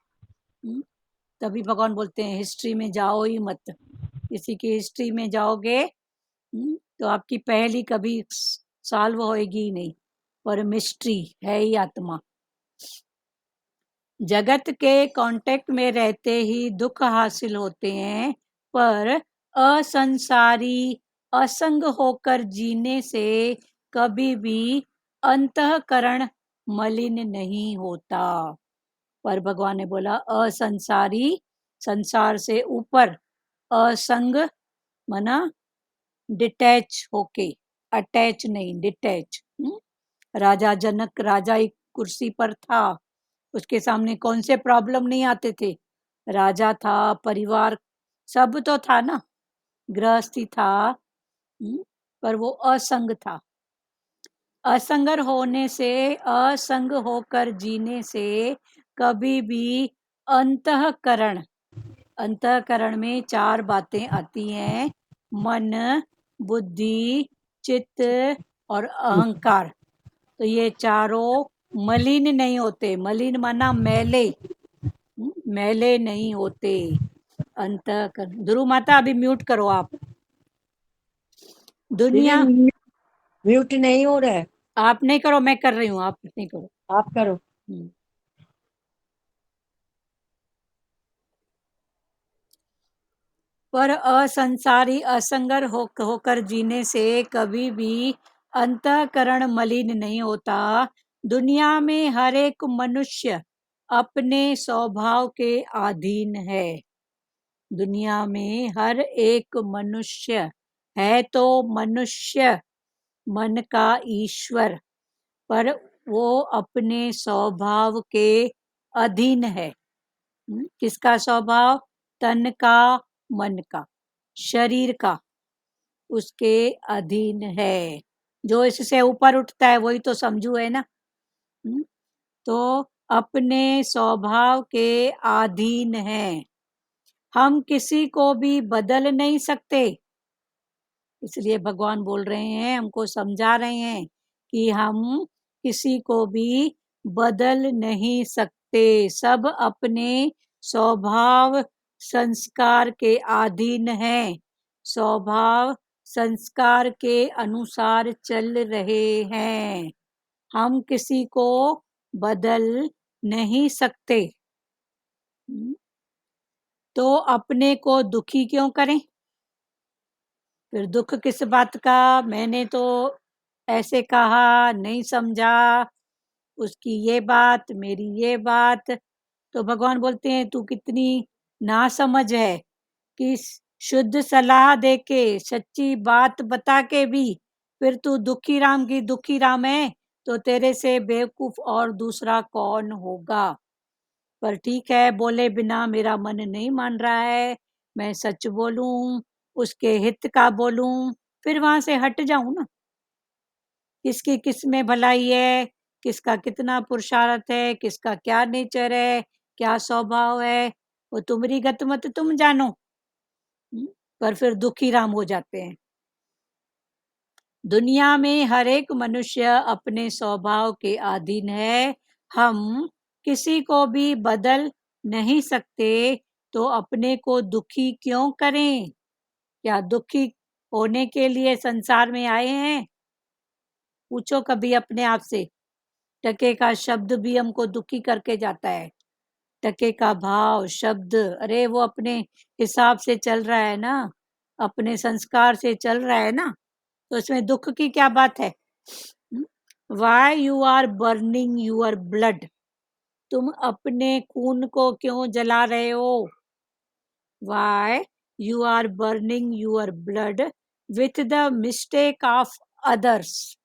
[SPEAKER 1] तभी भगवान बोलते हैं हिस्ट्री में जाओ ही मत। किसी की हिस्ट्री में जाओगे तो आपकी पहली कभी सॉल्व होएगी ही नहीं। पर मिस्ट्री है ही आत्मा। जगत के कांटेक्ट में रहते ही दुख हासिल होते हैं, पर असंसारी असंग होकर जीने से कभी भी अंतःकरण मलिन नहीं होता। पर भगवान ने बोला असंसारी, संसार से ऊपर, असंग मना डिटैच होके, अटैच नहीं, डिटैच। राजा जनक, राजा एक कुर्सी पर था, उसके सामने कौन से प्रॉब्लम नहीं आते थे? राजा था, परिवार सब तो था ना, गृहस्थी था, पर वो असंग था। असंगर होने से, असंग होकर जीने से कभी भी अंतःकरण अंतःकरण में 4 बातें आती हैं, मन, बुद्धि, चित्त और अहंकार। तो ये चारों मलिन नहीं होते। मलिन माना मैले, मैले नहीं होते। अंतःकरण। ध्रुव माता अभी म्यूट करो आप।
[SPEAKER 2] दीदी
[SPEAKER 1] दुनिया
[SPEAKER 2] म्यूट नहीं हो रहा है।
[SPEAKER 1] आप नहीं करो, मैं कर रही हूँ, आप नहीं करो।
[SPEAKER 2] आप करो।
[SPEAKER 1] पर असंसारी असंगर होकर जीने से कभी भी अंतःकरण मलिन नहीं होता। दुनिया में हर एक मनुष्य अपने स्वभाव के अधीन है। दुनिया में हर एक मनुष्य है तो मनुष्य, मन का ईश्वर, पर वो अपने स्वभाव के अधीन है। किसका स्वभाव? तन का, मन का, शरीर का, उसके अधीन है। जो इससे ऊपर उठता है वही तो समझू है ना। तो अपने स्वभाव के अधीन है। हम किसी को भी बदल नहीं सकते। इसलिए भगवान बोल रहे हैं, हमको समझा रहे हैं कि हम किसी को भी बदल नहीं सकते। सब अपने स्वभाव संस्कार के अधीन हैं। स्वभाव संस्कार के अनुसार चल रहे हैं। हम किसी को बदल नहीं सकते। तो अपने को दुखी क्यों करें? फिर दुख किस बात का? मैंने तो ऐसे कहा, नहीं समझा, उसकी ये बात, मेरी ये बात। तो भगवान बोलते हैं तू कितनी नासमझ है कि शुद्ध सलाह देके, सच्ची बात बता के भी फिर तू दुखी राम की दुखी राम है, तो तेरे से बेवकूफ और दूसरा कौन होगा। पर ठीक है, बोले बिना मेरा मन नहीं मान रहा है, मैं सच बोलूं, उसके हित का बोलूं, फिर वहां से हट जाऊं ना। किसकी किस में भलाई है, किसका कितना पुरुषार्थ है, किसका क्या नेचर है, क्या स्वभाव है, वो तुम्हारी गत मत तुम जानो। पर फिर दुखी राम हो जाते हैं। दुनिया में हर एक मनुष्य अपने स्वभाव के अधीन है। हम किसी को भी बदल नहीं सकते, तो अपने को दुखी क्यों करें? क्या दुखी होने के लिए संसार में आए हैं? पूछो कभी अपने आप से। टके का शब्द भी हमको दुखी करके जाता है। टके का भाव, शब्द, अरे वो अपने हिसाब से चल रहा है ना, अपने संस्कार से चल रहा है ना, तो इसमें दुख की क्या बात है? Why you are burning your blood? तुम अपने खून को क्यों जला रहे हो? Why you are burning your blood with the mistake of others?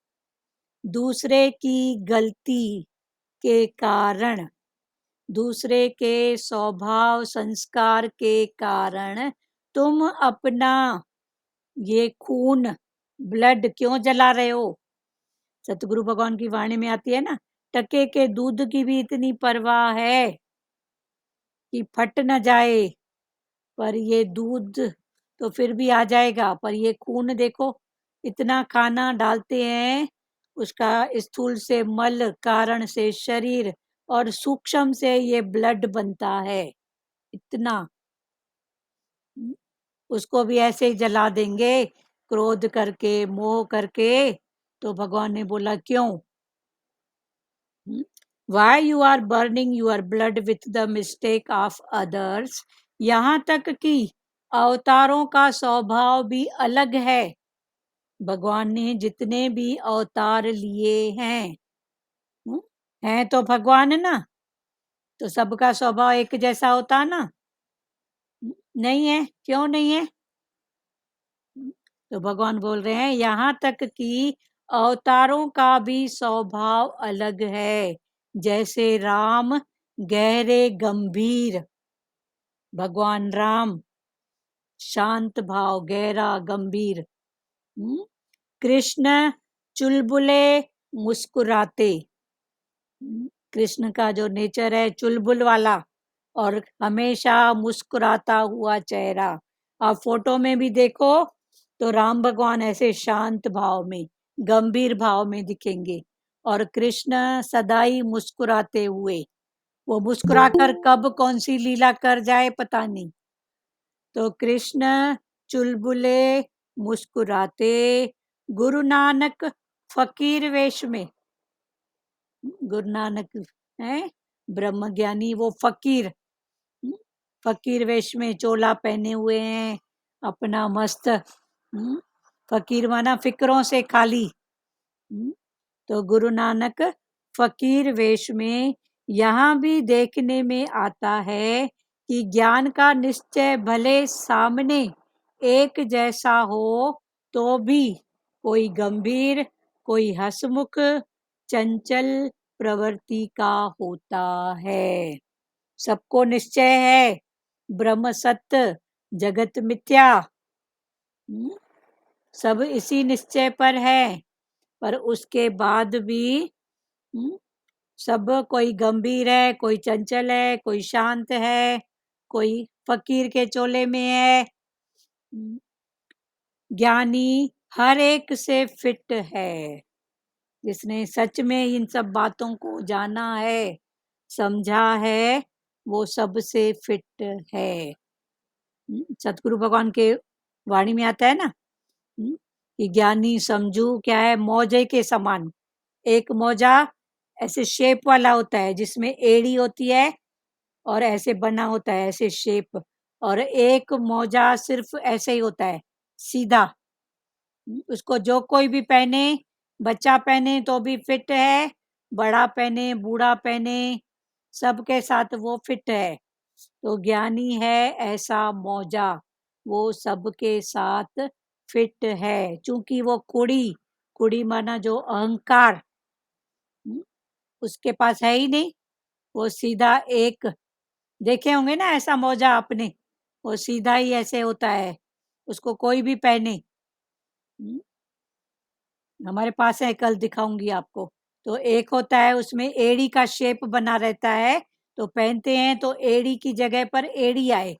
[SPEAKER 1] दूसरे की गलती के कारण, दूसरे के स्वभाव संस्कार के कारण तुम अपना ये खून, ब्लड क्यों जला रहे हो? सतगुरु भगवान की वाणी में आती है ना, टके के दूध की भी इतनी परवाह है कि फट न जाए, पर ये दूध तो फिर भी आ जाएगा, पर ये खून देखो, इतना खाना डालते हैं, उसका स्थूल से मल, कारण से शरीर, और सूक्ष्म से ये ब्लड बनता है। इतना उसको भी ऐसे ही जला देंगे, क्रोध करके, मोह करके। तो भगवान ने बोला क्यों? Why you are burning your blood with the mistake of others? यहाँ तक कि अवतारों का स्वभाव भी अलग है। भगवान ने जितने भी अवतार लिए हैं, हैं तो भगवान ना, तो सबका स्वभाव एक जैसा होता ना? नहीं है। क्यों नहीं है? तो भगवान बोल रहे हैं यहाँ तक कि अवतारों का भी स्वभाव अलग है। जैसे राम गहरे गंभीर, भगवान राम शांत भाव, गहरा गंभीर। कृष्ण चुलबुले मुस्कुराते। कृष्ण का जो नेचर है चुलबुल वाला, और हमेशा मुस्कुराता हुआ चेहरा। आप फोटो में भी देखो तो राम भगवान ऐसे शांत भाव में, गंभीर भाव में दिखेंगे, और कृष्ण सदा ही मुस्कुराते हुए। वो मुस्कुराकर कब कौन सी लीला कर जाए पता नहीं। तो कृष्ण चुलबुले, मुस्कुराते, गुरु नानक फकीर वेश में। गुरु नानक है ब्रह्म ज्ञानी, वो फकीर, फकीर वेश में चोला पहने हुए हैं, अपना मस्त। फकीर माना फिक्रों से खाली। तो गुरु नानक फकीर वेश में यहाँ भी देखने में आता है कि ज्ञान का निश्चय भले सामने एक जैसा हो तो भी कोई गंभीर, कोई हंसमुख, चंचल प्रवृत्ति का होता है। सबको निश्चय है ब्रह्म सत्य, जगत मिथ्या, सब इसी निश्चय पर है, पर उसके बाद भी सब, कोई गंभीर है, कोई चंचल है, कोई शांत है, कोई फकीर के चोले में है। ज्ञानी हर एक से फिट है। जिसने सच में इन सब बातों को जाना है, समझा है, वो सबसे फिट है। सतगुरु भगवान के वाणी में आता है ना कि ज्ञानी समझू क्या है, मौजे के समान। एक मौजा ऐसे शेप वाला होता है जिसमें एड़ी होती है और ऐसे बना होता है ऐसे शेप, और एक मौजा सिर्फ ऐसे ही होता है सीधा। उसको जो कोई भी पहने, बच्चा पहने तो भी फिट है, बड़ा पहने, बूढ़ा पहने, सबके साथ वो फिट है। तो ज्ञानी है ऐसा मौजा, वो सबके साथ फिट है। चूंकि वो कुड़ी, कुड़ी माना जो अहंकार, उसके पास है ही नहीं। वो सीधा एक, देखे होंगे ना ऐसा मौजा आपने, वो सीधा ही ऐसे होता है, उसको कोई भी पहने। हमारे पास है, कल दिखाऊंगी आपको। तो एक होता है उसमें एड़ी का शेप बना रहता है, तो पहनते हैं तो एड़ी की जगह पर एड़ी आए।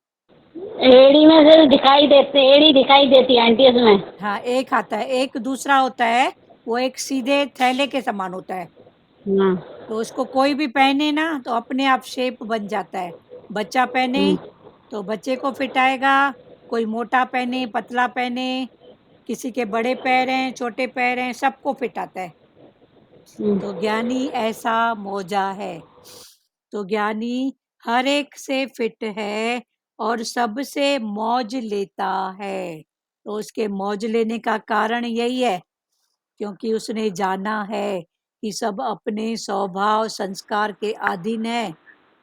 [SPEAKER 4] एड़ी में से दिखाई देते, एड़ी दिखाई देती है आंटी उसमें।
[SPEAKER 1] हाँ, एक आता है। एक दूसरा होता है, वो एक सीधे थैले के समान होता है,
[SPEAKER 4] हाँ।
[SPEAKER 1] तो उसको कोई भी पहने ना तो अपने आप शेप बन जाता है। बच्चा पहने तो बच्चे को फिट आएगा, कोई मोटा पहने, पतला पहने, किसी के बड़े पैर हैं, छोटे पैर हैं, सबको फिट आता है। तो ज्ञानी ऐसा मौजा है। तो ज्ञानी हर एक से फिट है और सबसे मौज लेता है। तो उसके मौज लेने का कारण यही है क्योंकि उसने जाना है कि सब अपने स्वभाव संस्कार के अधीन है,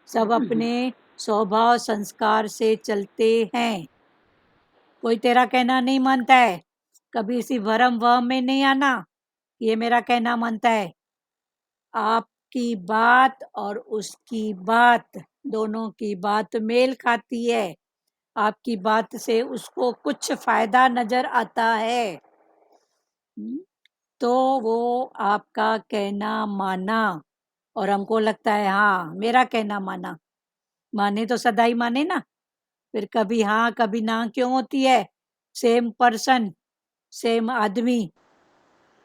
[SPEAKER 1] सब अपने स्वभाव संस्कार से चलते हैं। कोई तेरा कहना नहीं मानता है, कभी इसी भरम वहम में नहीं आना ये मेरा कहना मानता है। आपकी बात और उसकी बात, दोनों की बात मेल खाती है। आपकी बात से उसको कुछ फायदा नजर आता है तो वो आपका कहना माना, और हमको लगता है हाँ मेरा कहना माना। माने तो सदा ही माने ना, फिर कभी हाँ कभी ना क्यों होती है? सेम पर्सन, सेम आदमी।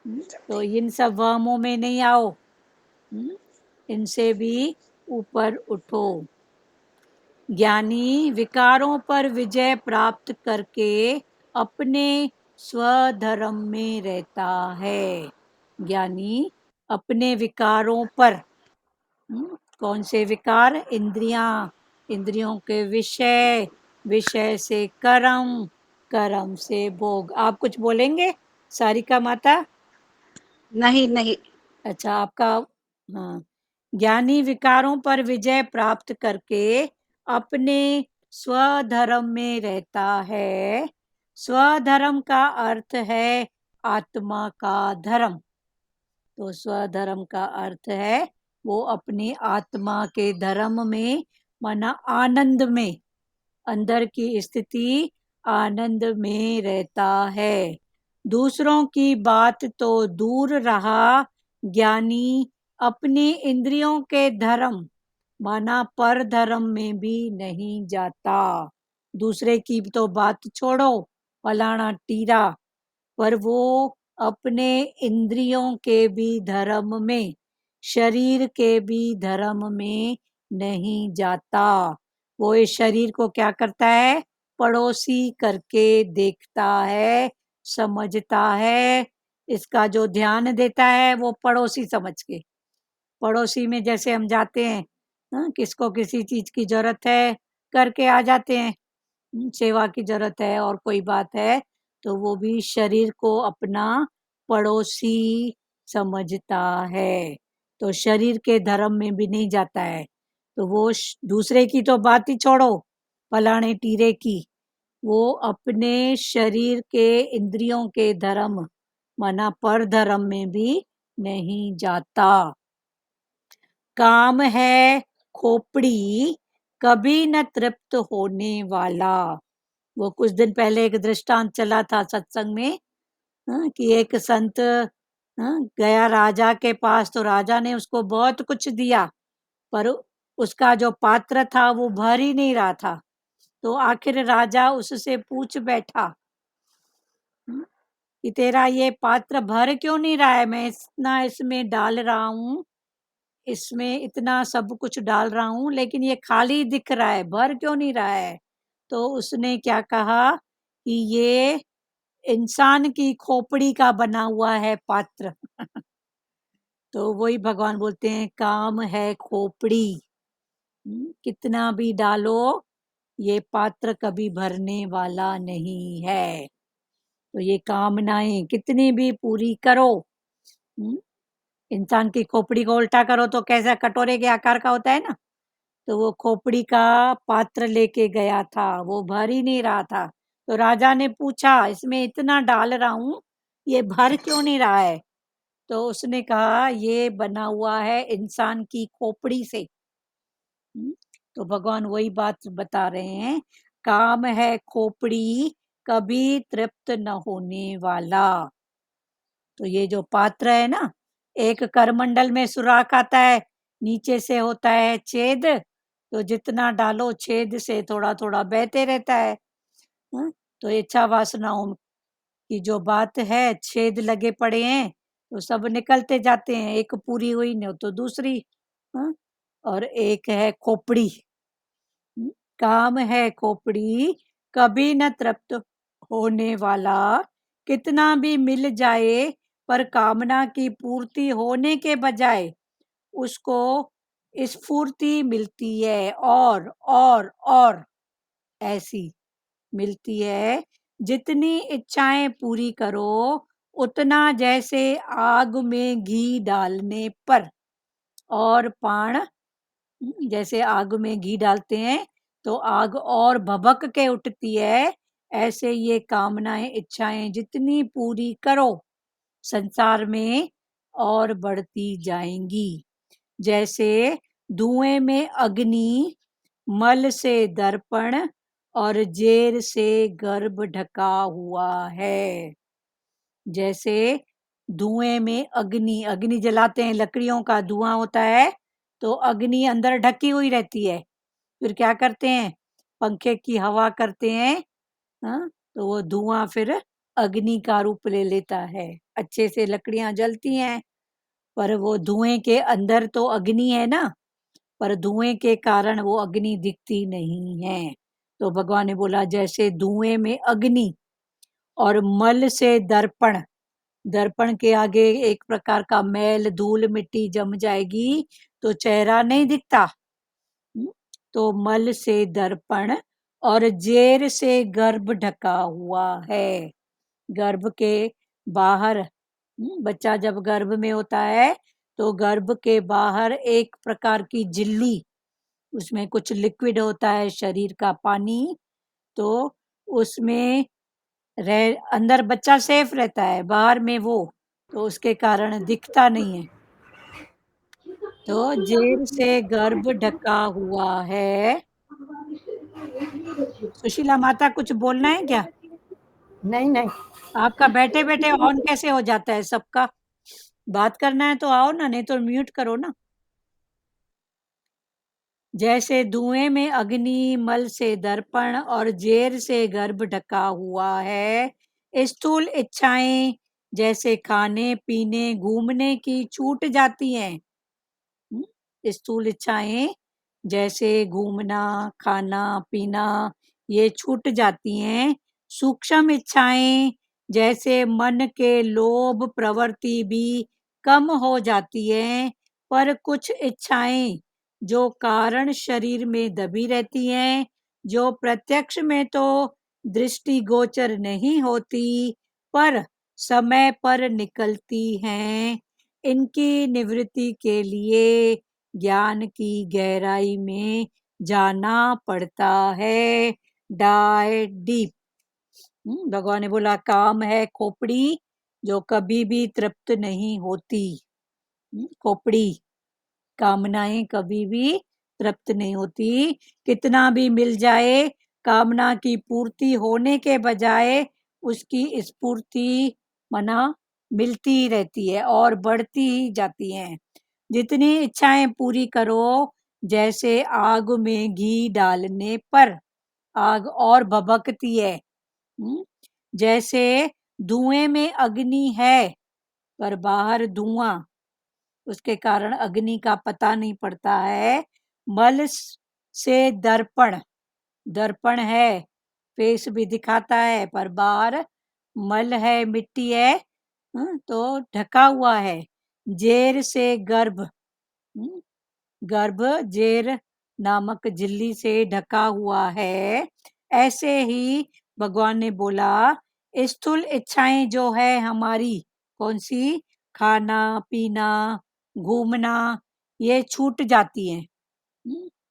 [SPEAKER 1] तो इन सब वहमों में नहीं आओ, इनसे भी ऊपर उठो। ज्ञानी विकारों पर विजय प्राप्त करके अपने स्वधर्म में रहता है। ज्ञानी अपने विकारों पर, कौन से विकार? इंद्रियां, इंद्रियों के विषय, विषय से कर्म, कर्म से भोग। आप कुछ बोलेंगे सारिका माता?
[SPEAKER 3] नहीं नहीं।
[SPEAKER 1] अच्छा, आपका, हाँ। ज्ञानी विकारों पर विजय प्राप्त करके अपने स्वधर्म में रहता है। स्वधर्म का अर्थ है आत्मा का धर्म। तो स्वधर्म का अर्थ है वो अपनी आत्मा के धर्म में, माना आनंद में, अंदर की स्थिति आनंद में रहता है। दूसरों की बात तो दूर रहा, ज्ञानी अपनी इंद्रियों के धर्म, माना पर धर्म में भी नहीं जाता। दूसरे की तो बात छोड़ो, फलाना टीरा, पर वो अपने इंद्रियों के भी धर्म में, शरीर के भी धर्म में नहीं जाता। वो इस शरीर को क्या करता है? पड़ोसी करके देखता है, समझता है। इसका जो ध्यान देता है वो पड़ोसी समझ के। पड़ोसी में जैसे हम जाते हैं, किसको किसी चीज की जरूरत है करके आ जाते हैं, सेवा की जरूरत है और कोई बात है, तो वो भी शरीर को अपना पड़ोसी समझता है। तो शरीर के धर्म में भी नहीं जाता है। तो वो दूसरे की तो बात ही छोड़ो, फलाने टीरे की, वो अपने शरीर के इंद्रियों के धर्म माना पर धर्म में भी नहीं जाता। काम है खोपड़ी, कभी न तृप्त होने वाला। वो कुछ दिन पहले एक दृष्टांत चला था सत्संग में, कि एक संत गया राजा के पास, तो राजा ने उसको बहुत कुछ दिया, पर उसका जो पात्र था वो भर ही नहीं रहा था। तो आखिर राजा उससे पूछ बैठा, कि तेरा ये पात्र भर क्यों नहीं रहा है? मैं इतना इसमें डाल रहा हूँ, इसमें इतना सब कुछ डाल रहा हूँ, लेकिन ये खाली दिख रहा है, भर क्यों नहीं रहा है? तो उसने क्या कहा कि ये इंसान की खोपड़ी का बना हुआ है पात्र। तो वही भगवान बोलते हैं, काम है खोपड़ी, कितना भी डालो ये पात्र कभी भरने वाला नहीं है। तो ये कामनाएं कितनी भी पूरी करो, इंसान की खोपड़ी को उल्टा करो तो कैसा कटोरे के आकार का होता है ना, तो वो खोपड़ी का पात्र लेके गया था, वो भर ही नहीं रहा था। तो राजा ने पूछा, इसमें इतना डाल रहा हूँ, ये भर क्यों नहीं रहा है? तो उसने कहा, ये बना हुआ है इंसान की खोपड़ी से। तो भगवान वही बात बता रहे हैं, काम है खोपड़ी, कभी तृप्त न होने वाला। तो ये जो पात्र है ना, एक करमंडल में सुराख आता है, नीचे से होता है छेद, तो जितना डालो छेद से थोड़ा थोड़ा बहते रहता है। तो इच्छा वासनाओं की जो बात है, छेद लगे पड़े हैं तो सब निकलते जाते हैं, एक पूरी हुई नहीं तो दूसरी। हाँ? और एक है खोपड़ी, काम है खोपड़ी, कभी न तृप्त होने वाला। कितना भी मिल जाए पर कामना की पूर्ति होने के बजाय उसको स्फूर्ति मिलती है, और ऐसी मिलती है। जितनी इच्छाएं पूरी करो उतना जैसे आग में घी डालने पर, और पाण जैसे आग में घी डालते हैं तो आग और भभक के उठती है, ऐसे ये कामनाएं इच्छाएं जितनी पूरी करो संसार में और बढ़ती जाएंगी। जैसे धुएं में अग्नि, मल से दर्पण और जेर से गर्भ ढका हुआ है। जैसे धुएं में अग्नि, अग्नि जलाते हैं, लकड़ियों का धुआं होता है, तो अग्नि अंदर ढकी हुई रहती है, फिर क्या करते हैं? पंखे की हवा करते हैं, तो वो धुआं फिर अग्नि का रूप ले लेता है, अच्छे से लकड़ियां जलती हैं, पर वो धुएं के अंदर तो अग्नि है ना, पर धुएं के कारण वो अग्नि दिखती नहीं है। तो भगवान ने बोला, जैसे धुएं में अग्नि और मल से दर्पण, दर्पण के आगे एक प्रकार का मैल धूल मिट्टी जम जाएगी तो चेहरा नहीं दिखता, तो मल से दर्पण और जेर से गर्भ ढका हुआ है। गर्भ के बाहर, बच्चा जब गर्भ में होता है तो गर्भ के बाहर एक प्रकार की झिल्ली, उसमें कुछ लिक्विड होता है शरीर का पानी, तो उसमें अंदर बच्चा सेफ रहता है, बाहर में वो, तो उसके कारण दिखता नहीं है। तो जेर से गर्भ ढका हुआ है। सुशीला माता, कुछ बोलना है क्या?
[SPEAKER 2] नहीं नहीं,
[SPEAKER 1] आपका बैठे बैठे ऑन कैसे हो जाता है सबका? बात करना है तो आओ ना, नहीं तो म्यूट करो ना। जैसे धुएं में अग्नि, मल से दर्पण और जेर से गर्भ ढका हुआ है, स्थूल इच्छाएं जैसे खाने पीने घूमने की छूट जाती हैं। स्थूल इच्छाएं जैसे घूमना, खाना पीना, ये छूट जाती हैं। सूक्ष्म इच्छाएं जैसे मन के लोभ प्रवृत्ति भी कम हो जाती हैं, पर कुछ इच्छाएं जो कारण शरीर में दबी रहती हैं, जो प्रत्यक्ष में तो दृष्टिगोचर नहीं होती, पर समय पर निकलती हैं। इनकी निवृत्ति के लिए ज्ञान की गहराई में जाना पड़ता है। Dive deep. भगवान ने बोला काम है खोपड़ी जो कभी भी तृप्त नहीं होती। खोपड़ी, कामनाएं कभी भी तृप्त नहीं होती। कितना भी मिल जाए, कामना की पूर्ति होने के बजाय उसकी स्फूर्ति मना मिलती रहती है और बढ़ती ही जाती हैं। जितनी इच्छाएं पूरी करो, जैसे आग में घी डालने पर आग और भभकती है। जैसे धुएं में अग्नि है पर बाहर धुआं, उसके कारण अग्नि का पता नहीं पड़ता है। मल से दर्पण, दर्पण है, फेस भी दिखाता है, पर बाहर मल है, मिट्टी है, तो ढका हुआ है। जेर से गर्भ, गर्भ जेर नामक झिल्ली से ढका हुआ है। ऐसे ही भगवान ने बोला स्थूल इच्छाएं जो है हमारी, कौन सी, खाना पीना घूमना, ये छूट जाती हैं।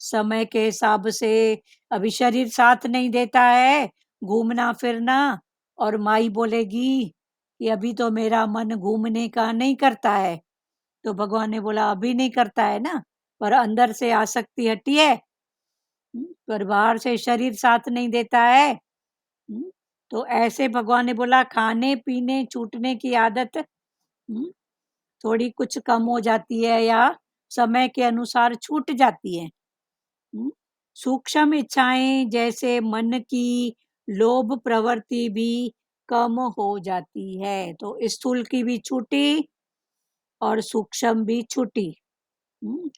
[SPEAKER 1] समय के हिसाब से अभी शरीर साथ नहीं देता है घूमना फिरना, और माई बोलेगी कि अभी तो मेरा मन घूमने का नहीं करता है, तो भगवान ने बोला अभी नहीं करता है ना, पर अंदर से आसक्ति हटी है, पर बाहर से शरीर साथ नहीं देता है। तो ऐसे भगवान ने बोला खाने पीने छूटने की आदत थोड़ी कुछ कम हो जाती है या समय के अनुसार छूट जाती है। सूक्ष्म इच्छाएं जैसे मन की लोभ प्रवृत्ति भी कम हो जाती है। तो स्थूल की भी छूटी और सूक्ष्म भी छूटी।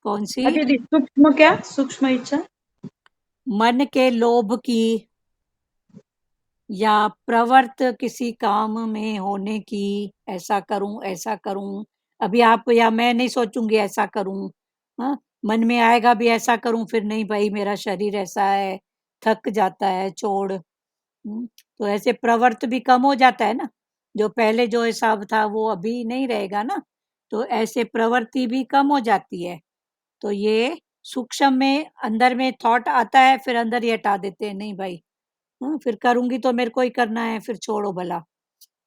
[SPEAKER 1] कौन सी?
[SPEAKER 5] अच्छा जी, सूक्ष्म क्या? सूक्ष्म इच्छा
[SPEAKER 1] मन के लोभ की या प्रवृत्त किसी काम में होने की, ऐसा करूं ऐसा करूं। अभी आप या मैं नहीं सोचूंगी ऐसा करूं, हाँ, मन में आएगा भी ऐसा करूं, फिर नहीं भाई मेरा शरीर ऐसा है, थक जाता है, छोड़। तो ऐसे प्रवृत्त भी कम हो जाता है ना, जो पहले जो हिसाब था वो अभी नहीं रहेगा ना, तो ऐसे प्रवृत्ति भी कम हो जाती है। तो ये सूक्ष्म में अंदर में थॉट आता है, फिर अंदर ही हटा देते हैं, नहीं भाई, फिर करूंगी तो मेरे को ही करना है, फिर छोड़ो भला।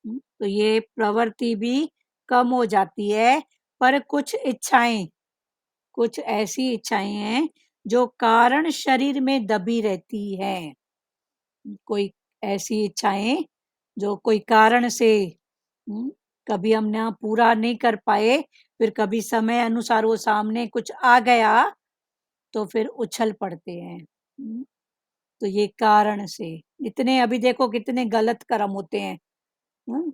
[SPEAKER 1] तो ये प्रवृत्ति भी कम हो जाती है। पर कुछ इच्छाएं, कुछ ऐसी इच्छाएं हैं जो कारण शरीर में दबी रहती हैं। कोई ऐसी इच्छाएं जो कोई कारण से कभी हमने पूरा नहीं कर पाए, फिर कभी समय अनुसार वो सामने कुछ आ गया तो फिर उछल पड़ते हैं। तो ये कारण से इतने अभी देखो कितने गलत कर्म होते हैं।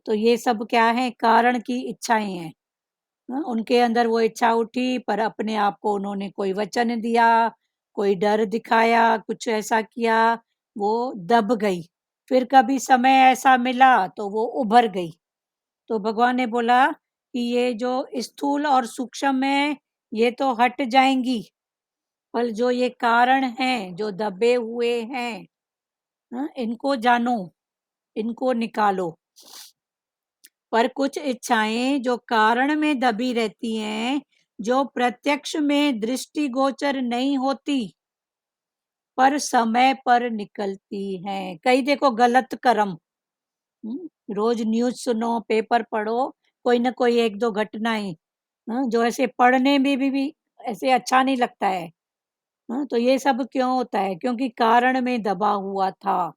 [SPEAKER 1] तो ये सब क्या है, कारण की इच्छाएं हैं। उनके अंदर वो इच्छा उठी, पर अपने आप को उन्होंने कोई वचन दिया, कोई डर दिखाया, कुछ ऐसा किया, वो दब गई। फिर कभी समय ऐसा मिला तो वो उभर गई। तो भगवान ने बोला कि ये जो स्थूल और सूक्ष्म है ये तो हट जाएंगी, पर जो ये कारण हैं जो दबे हुए हैं, इनको जानो, इनको निकालो। पर कुछ इच्छाएं जो कारण में दबी रहती हैं, जो प्रत्यक्ष में दृष्टिगोचर नहीं होती, पर समय पर निकलती हैं। कई देखो गलत कर्म, रोज न्यूज सुनो, पेपर पढ़ो, कोई ना कोई एक दो घटनाएं, जो ऐसे पढ़ने में भी ऐसे अच्छा नहीं लगता है। तो ये सब क्यों होता है? क्योंकि कारण में दबा हुआ था।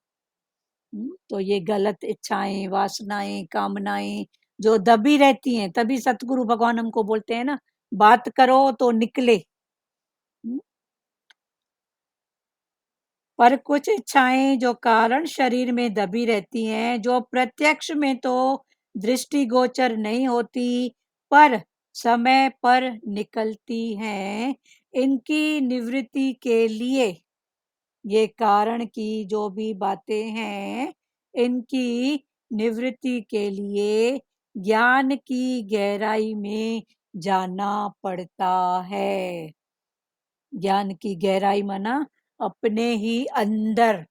[SPEAKER 1] तो ये गलत इच्छाएं, वासनाएं, कामनाएं जो दबी रहती हैं, तभी सतगुरु भगवान हमको बोलते हैं ना, बात करो तो निकले। पर कुछ इच्छाएं जो कारण शरीर में दबी रहती हैं, जो प्रत्यक्ष में तो दृष्टिगोचर नहीं होती, पर समय पर निकलती हैं, इनकी निवृत्ति के लिए ये कारण की जो भी बातें हैं, इनकी निवृत्ति के लिए ज्ञान की गहराई में जाना पड़ता है। ज्ञान की गहराई माना अपने ही अंदर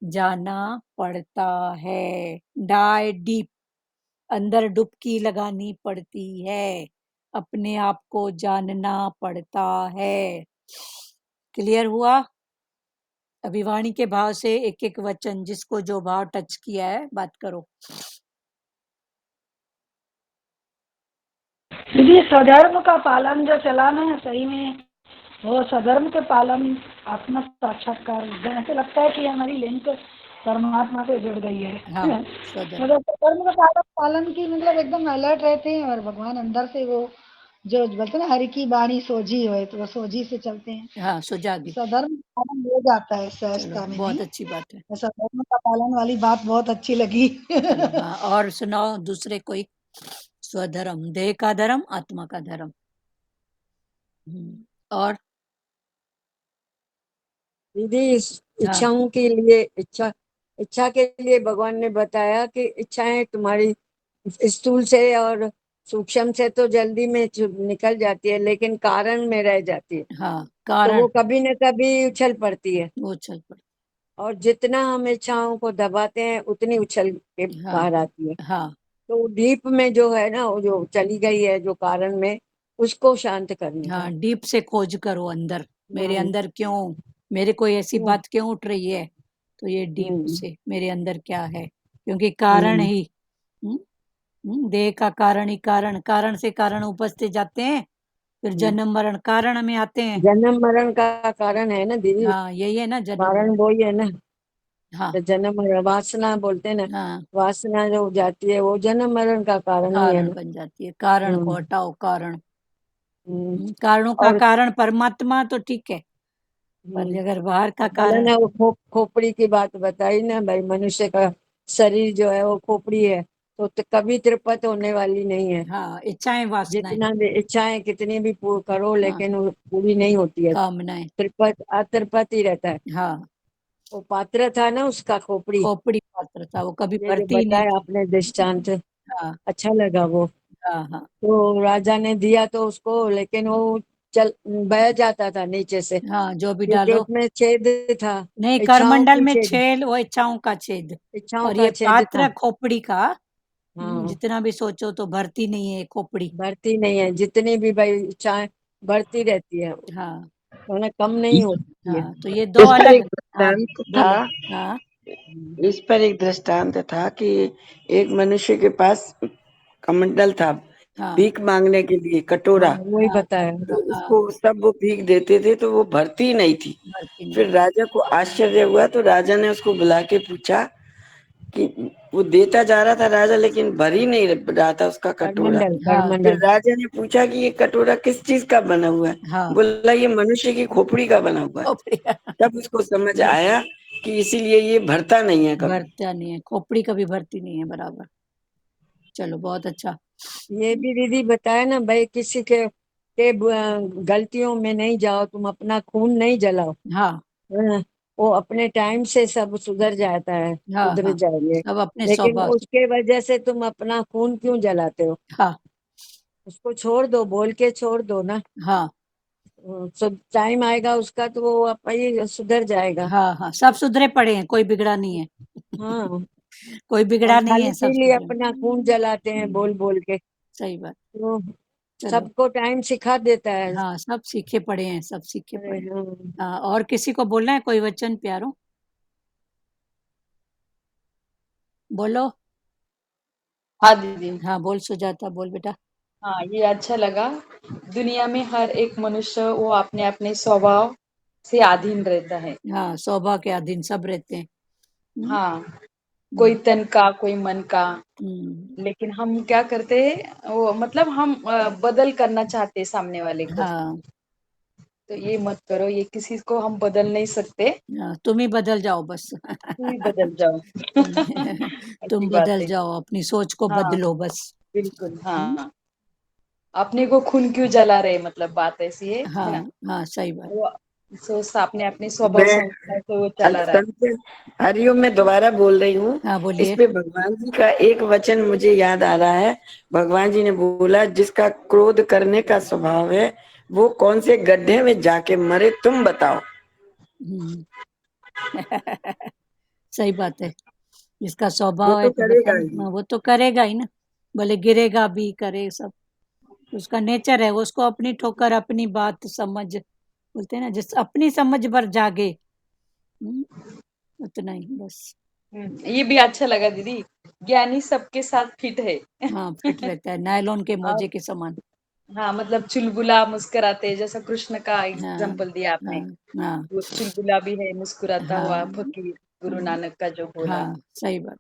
[SPEAKER 1] जाना पड़ता है। डाई डीप, अंदर डुबकी लगानी पड़ती है, अपने आप को जानना पड़ता है। क्लियर हुआ? अभी वाणी के भाव से एक एक वचन, जिसको जो भाव टच किया है बात करो।
[SPEAKER 3] दीदी सधर्म का पालन जो चलाना है सही में, वो सधर्म के पालन आत्म साक्षात्कार, ऐसे लगता है कि हमारी लिंक परमात्मा से जुड़ गई है।
[SPEAKER 1] हाँ, स्वधर्म।
[SPEAKER 3] मतलब सधर्म का पालन की मतलब एकदम अलर्ट रहते हैं, और भगवान अंदर से वो जो बोलते हैं ना, हरि की बाणी सोझी हो, तो वो सोझी से चलते हैं।
[SPEAKER 1] हाँ, सुजागी।
[SPEAKER 3] सधर्म का पालन हो जाता है
[SPEAKER 1] चलो,
[SPEAKER 3] सहजता में,
[SPEAKER 1] बहुत
[SPEAKER 3] नहीं?
[SPEAKER 1] अच्छी बात है।
[SPEAKER 3] सधर्म का पालन वाली बात बहुत अच्छी लगी।
[SPEAKER 1] चलो, हाँ, और सुनाओ दूसरे कोई। स्वधर्म, देह का धर्म, आत्मा का धर्म। और
[SPEAKER 2] दीदी
[SPEAKER 1] हाँ,
[SPEAKER 2] इच्छाओं के लिए, इच्छा के लिए भगवान ने बताया कि इच्छाएं तुम्हारी स्थूल से और सूक्ष्म से तो जल्दी में निकल जाती है, लेकिन कारण में रह जाती है,
[SPEAKER 1] हाँ,
[SPEAKER 2] तो वो
[SPEAKER 1] कारण
[SPEAKER 2] कभी न कभी उछल पड़ती है।
[SPEAKER 1] वो चल पड़।
[SPEAKER 2] और जितना हम इच्छाओं को दबाते हैं उतनी उछल के
[SPEAKER 1] हाँ,
[SPEAKER 2] बाहर आती है।
[SPEAKER 1] हाँ,
[SPEAKER 2] तो डीप में जो है ना, वो जो चली गई है जो कारण में, उसको शांत करने का।
[SPEAKER 1] हाँ, डीप से खोज करो अंदर, मेरे
[SPEAKER 2] हाँ,
[SPEAKER 1] अंदर क्यों, मेरे कोई ऐसी
[SPEAKER 2] हम्म,
[SPEAKER 1] बात क्यों उठ रही है, तो ये डीप
[SPEAKER 2] हम्म,
[SPEAKER 1] से मेरे अंदर क्या है, क्योंकि कारण ही देह का कारण ही कारण, कारण से कारण उपजते जाते हैं, फिर
[SPEAKER 2] हम्म।
[SPEAKER 1] जन्म मरण कारण में आते हैं।
[SPEAKER 2] जन्म मरण का कारण है ना दीदी,
[SPEAKER 1] हाँ, यही है ना जन्म
[SPEAKER 2] कारण
[SPEAKER 1] मरण।
[SPEAKER 2] वही है ना।
[SPEAKER 1] हाँ,
[SPEAKER 2] तो जन्म मरण वासना बोलते हैं ना,
[SPEAKER 1] हाँ,
[SPEAKER 2] वासना जो जाती है वो जन्म मरण का कारण ही है
[SPEAKER 1] कारण
[SPEAKER 2] ना।
[SPEAKER 1] बन जाती है, कारण को
[SPEAKER 2] हम्म,
[SPEAKER 1] हटाओ, कारण।
[SPEAKER 2] हम्म।
[SPEAKER 1] कारणों का
[SPEAKER 2] और
[SPEAKER 1] कारण परमात्मा तो ठीक है, पर
[SPEAKER 2] हम्म,
[SPEAKER 1] अगर बाहर का
[SPEAKER 2] और बोला
[SPEAKER 1] कारण।
[SPEAKER 2] ना वो खोपड़ी की बात बताई ना भाई, मनुष्य का शरीर जो है वो खोपड़ी है, तो कभी तृप्त होने वाली नहीं है।
[SPEAKER 1] हाँ, इच्छाएं, वासनाएं।
[SPEAKER 2] जितना भी इच्छाएं कितनी भी पूर्ण करो,
[SPEAKER 1] हाँ,
[SPEAKER 2] लेकिन वो पूरी नहीं होती है।
[SPEAKER 1] कामनाएं।
[SPEAKER 2] तृप्त अतृप्त ही रहता है।
[SPEAKER 1] हाँ,
[SPEAKER 2] वो पात्र था ना उसका खोपड़ी,
[SPEAKER 1] खोपड़ी पात्र था, वो कभी
[SPEAKER 2] ये जो
[SPEAKER 1] भरती ही नहीं
[SPEAKER 2] बताया
[SPEAKER 1] थी।
[SPEAKER 2] आपने दृष्टांत,
[SPEAKER 1] हाँ,
[SPEAKER 2] अच्छा लगा वो।
[SPEAKER 1] हाँ, हाँ,
[SPEAKER 2] तो राजा ने दिया तो उसको, लेकिन वो चल बह जाता था नीचे से,
[SPEAKER 1] हाँ, जो भी
[SPEAKER 2] क्योंकि
[SPEAKER 1] डालो।
[SPEAKER 2] उसमें छेद था।
[SPEAKER 1] नहीं,
[SPEAKER 2] इच्छाओं
[SPEAKER 1] करमंडल
[SPEAKER 2] की
[SPEAKER 1] में
[SPEAKER 2] छेद,
[SPEAKER 1] छेद, वो इच्छाओं का छेद।
[SPEAKER 2] इच्छाओं
[SPEAKER 1] और
[SPEAKER 2] का
[SPEAKER 1] ये
[SPEAKER 2] छेद था।
[SPEAKER 1] पात्र खोपड़ी का,
[SPEAKER 2] हाँ,
[SPEAKER 1] जितना भी सोचो तो भरती नहीं है खोपड़ी।
[SPEAKER 2] बढ़ती नहीं है, जितनी भी भाई इच्छाएं बढ़ती रहती है,
[SPEAKER 1] हाँ,
[SPEAKER 2] उन्हें कम नहीं होती है।
[SPEAKER 1] हाँ, तो ये दो
[SPEAKER 6] इस पर एक
[SPEAKER 1] अलग। हाँ,
[SPEAKER 6] दृष्टांत था।
[SPEAKER 1] बोलो। हाँ,
[SPEAKER 6] इस पर एक दृष्टांत था कि एक मनुष्य के पास कमंडल था,
[SPEAKER 1] हाँ,
[SPEAKER 6] भीख मांगने के लिए
[SPEAKER 2] हाँ,
[SPEAKER 6] कटोरा।
[SPEAKER 2] वही
[SPEAKER 1] हाँ,
[SPEAKER 2] बताया।
[SPEAKER 6] तो
[SPEAKER 1] हाँ,
[SPEAKER 6] उसको सब वो भीख देते थे तो वो भरती नहीं थी।
[SPEAKER 1] भरती नहीं।
[SPEAKER 6] फिर राजा को आश्चर्य हुआ, तो राजा ने उसको बुला के पूछा कि वो देता जा रहा था राजा, लेकिन भर ही नहीं रहा था उसका कटोरा।
[SPEAKER 2] करमंडल,
[SPEAKER 1] हाँ,
[SPEAKER 6] फिर
[SPEAKER 2] करमंडल।
[SPEAKER 6] राजा ने पूछा कि ये कटोरा किस चीज का बना हुआ है?
[SPEAKER 1] हाँ,
[SPEAKER 6] बोला ये मनुष्य की खोपड़ी का बना हुआ है।
[SPEAKER 1] खोपड़ी
[SPEAKER 6] तब उसको समझ आया कि इसीलिए ये भरता नहीं है कभी।
[SPEAKER 1] भरता नहीं है, खोपड़ी कभी भरती नहीं है, बराबर। चलो, बहुत अच्छा।
[SPEAKER 2] ये भी दीदी बताया ना भाई, किसी के गलतियों में नहीं जाओ, तुम अपना खून नहीं जलाओ।
[SPEAKER 1] हाँ,
[SPEAKER 2] हाँ, वो अपने टाइम से सब सुधर जाता है,
[SPEAKER 1] हाँ,
[SPEAKER 2] सुधर
[SPEAKER 1] हाँ,
[SPEAKER 2] जाएंगे।
[SPEAKER 1] सब अपने
[SPEAKER 2] लेकिन
[SPEAKER 1] स्वभाव से।
[SPEAKER 2] उसके वजह से तुम अपना खून क्यों जलाते हो?
[SPEAKER 1] हाँ,
[SPEAKER 2] उसको छोड़ दो, बोल के छोड़ दो ना।
[SPEAKER 1] हाँ,
[SPEAKER 2] सब टाइम आएगा उसका, तो वो आप ही सुधर जाएगा।
[SPEAKER 1] हाँ, हाँ, सब सुधरे पड़े हैं, कोई बिगड़ा नहीं है।
[SPEAKER 2] हाँ,
[SPEAKER 1] कोई
[SPEAKER 2] हम
[SPEAKER 1] बिगड़ा नहीं
[SPEAKER 2] खाने
[SPEAKER 1] है, सब
[SPEAKER 2] के लिए
[SPEAKER 1] सुधरे।
[SPEAKER 2] अपना खून जलाते हैं बोल बोल के,
[SPEAKER 1] सही बात।
[SPEAKER 2] तो
[SPEAKER 1] चलो,
[SPEAKER 2] सबको टाइम सिखा देता है।
[SPEAKER 1] हाँ, सब सीखे पड़े हैं, सब सीखे
[SPEAKER 2] अरे
[SPEAKER 1] पड़े हैं।
[SPEAKER 2] हाँ,
[SPEAKER 1] हाँ, और किसी को बोलना है कोई वचन प्यारो? बोलो।
[SPEAKER 5] हाँ दीदी।
[SPEAKER 1] हाँ, बोल सुजाता, बोल बेटा।
[SPEAKER 5] हाँ, ये अच्छा लगा। दुनिया में हर एक मनुष्य वो अपने अपने स्वभाव से अधीन रहता है।
[SPEAKER 1] हाँ, सौभाग्य के अधीन सब रहते हैं। हम्म,
[SPEAKER 5] हाँ, कोई
[SPEAKER 1] हम्म,
[SPEAKER 5] तन का, कोई मन का।
[SPEAKER 1] हम्म,
[SPEAKER 5] लेकिन हम क्या करते हैं, वो मतलब हम बदल करना चाहते हैं सामने वाले को।
[SPEAKER 1] हाँ,
[SPEAKER 5] तो ये मत करो, ये किसी को हम बदल नहीं सकते,
[SPEAKER 1] तुम ही बदल जाओ बस।
[SPEAKER 5] तुम ही बदल जाओ।
[SPEAKER 1] तुम
[SPEAKER 5] ऐसी बात
[SPEAKER 1] बदल
[SPEAKER 5] है।
[SPEAKER 1] जाओ, अपनी सोच को
[SPEAKER 5] हाँ,
[SPEAKER 1] बदलो बस।
[SPEAKER 5] बिल्कुल,
[SPEAKER 1] हम्म,
[SPEAKER 5] हाँ। अपने को खून क्यों जला रहे, मतलब बात ऐसी है
[SPEAKER 1] हाँ
[SPEAKER 5] ना?
[SPEAKER 1] हाँ सही बात।
[SPEAKER 5] वो सोचता अपने अपने स्वभाव
[SPEAKER 6] मैं
[SPEAKER 5] संस्कार से वो चला रहा है।
[SPEAKER 6] संत हरिओम में दोबारा बोल रही हूँ।
[SPEAKER 1] हाँ
[SPEAKER 6] इस
[SPEAKER 1] बोलिए।
[SPEAKER 6] पे भगवान जी का एक वचन मुझे याद आ रहा है। भगवान जी ने बोला, जिसका क्रोध करने का स्वभाव है वो कौन से गड्ढे में जाके मरे, तुम बताओ।
[SPEAKER 1] हम्म। सही बात है। जिसका
[SPEAKER 6] वो
[SPEAKER 1] स्वभाव है
[SPEAKER 6] तो
[SPEAKER 1] तो
[SPEAKER 6] करेगा
[SPEAKER 1] बताना,
[SPEAKER 6] ही।
[SPEAKER 1] हाँ, वो तो करेगा ही ना। भले गिरेगा भी, करे सब, उसका नेचर है। उसको अपनी ठोकर, अपनी बात समझ, बोलते हैं ना, जिस अपनी समझ पर जागे। हम्म, उतना ही बस।
[SPEAKER 5] ये भी अच्छा लगा दीदी। ज्ञानी सबके साथ फिट है।
[SPEAKER 1] हाँ फिट रहता है, नायलॉन के
[SPEAKER 5] और
[SPEAKER 1] मोजे के समान।
[SPEAKER 5] हाँ, मतलब चुलबुला मुस्कुराते, जैसा कृष्ण का
[SPEAKER 1] हाँ
[SPEAKER 5] एग्जाम्पल दिया आपने।
[SPEAKER 1] हाँ हाँ
[SPEAKER 5] वो चुलबुला भी है, मुस्कुराता
[SPEAKER 1] हाँ
[SPEAKER 5] हुआ फकीर, गुरु नानक का जो बोला।
[SPEAKER 1] हाँ सही बात।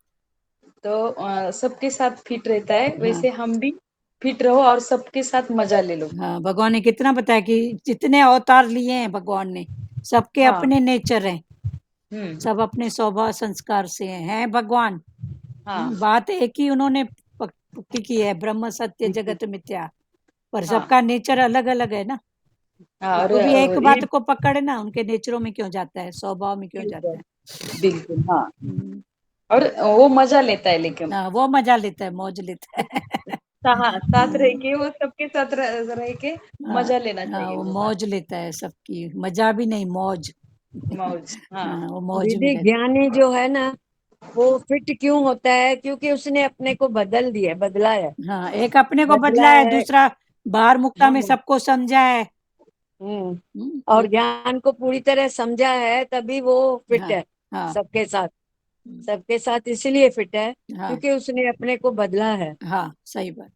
[SPEAKER 5] तो सबके साथ फिट रहता है,
[SPEAKER 1] हाँ
[SPEAKER 5] वैसे हम भी फिट रहो और सबके साथ मजा ले लो।
[SPEAKER 1] हाँ, भगवान ने कितना बताया कि जितने अवतार लिए हैं भगवान ने, सबके
[SPEAKER 5] हाँ।
[SPEAKER 1] अपने नेचर हैं।
[SPEAKER 5] हम्म।
[SPEAKER 1] सब अपने स्वभाव संस्कार से हैं भगवान।
[SPEAKER 5] हाँ।
[SPEAKER 1] बात एक ही उन्होंने पक्की की है, ब्रह्म सत्य
[SPEAKER 5] बिल्कुल।
[SPEAKER 1] जगत मिथ्या। पर
[SPEAKER 5] हाँ।
[SPEAKER 1] सबका नेचर अलग अलग है ना।
[SPEAKER 5] हाँ,
[SPEAKER 1] तो
[SPEAKER 5] और
[SPEAKER 1] तू भी एक
[SPEAKER 5] ये
[SPEAKER 1] बात को पकड़ ना, उनके नेचरों में क्यों जाता है, स्वभाव में क्यों जाता
[SPEAKER 5] बिल्कुल,
[SPEAKER 1] है।
[SPEAKER 5] बिल्कुल, हाँ।
[SPEAKER 1] हम्म,
[SPEAKER 5] और वो मजा लेता है, लेकिन
[SPEAKER 1] हाँ वो मजा लेता है, मौज लेता है।
[SPEAKER 5] साथ रह के, वो सबके साथ रह के
[SPEAKER 1] हाँ
[SPEAKER 5] मजा लेना
[SPEAKER 1] हाँ,
[SPEAKER 5] चाहिए,
[SPEAKER 1] वो
[SPEAKER 5] वो बात।
[SPEAKER 1] मौज लेता है सबकी, मजा भी नहीं, मौज।
[SPEAKER 5] मौज, हाँ।
[SPEAKER 1] हाँ वो मौज में
[SPEAKER 2] दीदी,
[SPEAKER 1] रहता
[SPEAKER 2] ज्ञानी जो है ना, वो फिट क्यों होता है? क्योंकि उसने अपने को बदल दिया, बदला है।
[SPEAKER 1] है। हाँ, एक अपने को
[SPEAKER 2] बदला
[SPEAKER 1] बदला है,
[SPEAKER 2] है।
[SPEAKER 1] दूसरा बाहर मुक्ता में
[SPEAKER 2] हाँ।
[SPEAKER 1] सबको समझा है।
[SPEAKER 2] हम्म।
[SPEAKER 1] ये
[SPEAKER 2] और ज्ञान को पूरी तरह समझा है, तभी वो फिट
[SPEAKER 1] हाँ
[SPEAKER 2] है
[SPEAKER 1] हाँ
[SPEAKER 2] सबके साथ। सबके साथ इसलिए फिट है
[SPEAKER 1] हाँ
[SPEAKER 2] क्योंकि उसने अपने को बदला है।
[SPEAKER 1] हाँ सही बात।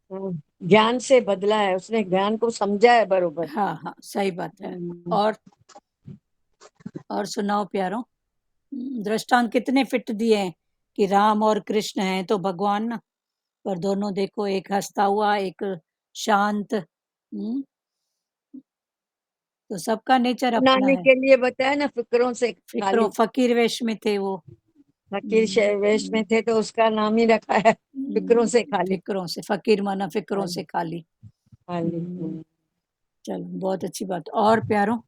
[SPEAKER 2] ज्ञान से बदला है, उसने ज्ञान को समझा है बरोबर।
[SPEAKER 1] हाँ हाँ सही बात है।
[SPEAKER 2] हम्म।
[SPEAKER 1] और सुनाओ प्यारो। दृष्टांत कितने फिट दिए हैं कि राम और कृष्ण हैं तो भगवान ना, पर दोनों देखो, एक हंसता हुआ, एक शांत। तो सबका नेचर अपना
[SPEAKER 2] बनाने
[SPEAKER 1] है।
[SPEAKER 2] के लिए बताया ना, फिक्रों से
[SPEAKER 1] फिक्रों,
[SPEAKER 2] खाली।
[SPEAKER 1] फकीर वेश में थे वो।
[SPEAKER 2] फकीर
[SPEAKER 1] हम्म,
[SPEAKER 2] वेश में थे तो उसका नाम ही रखा है, फिक्रों से खाली।
[SPEAKER 1] फिक्रों से, फकीर माना फिक्रों
[SPEAKER 2] खाली।
[SPEAKER 1] से खाली।
[SPEAKER 2] खाली।
[SPEAKER 1] हम्म, चलो बहुत अच्छी बात। और प्यारो,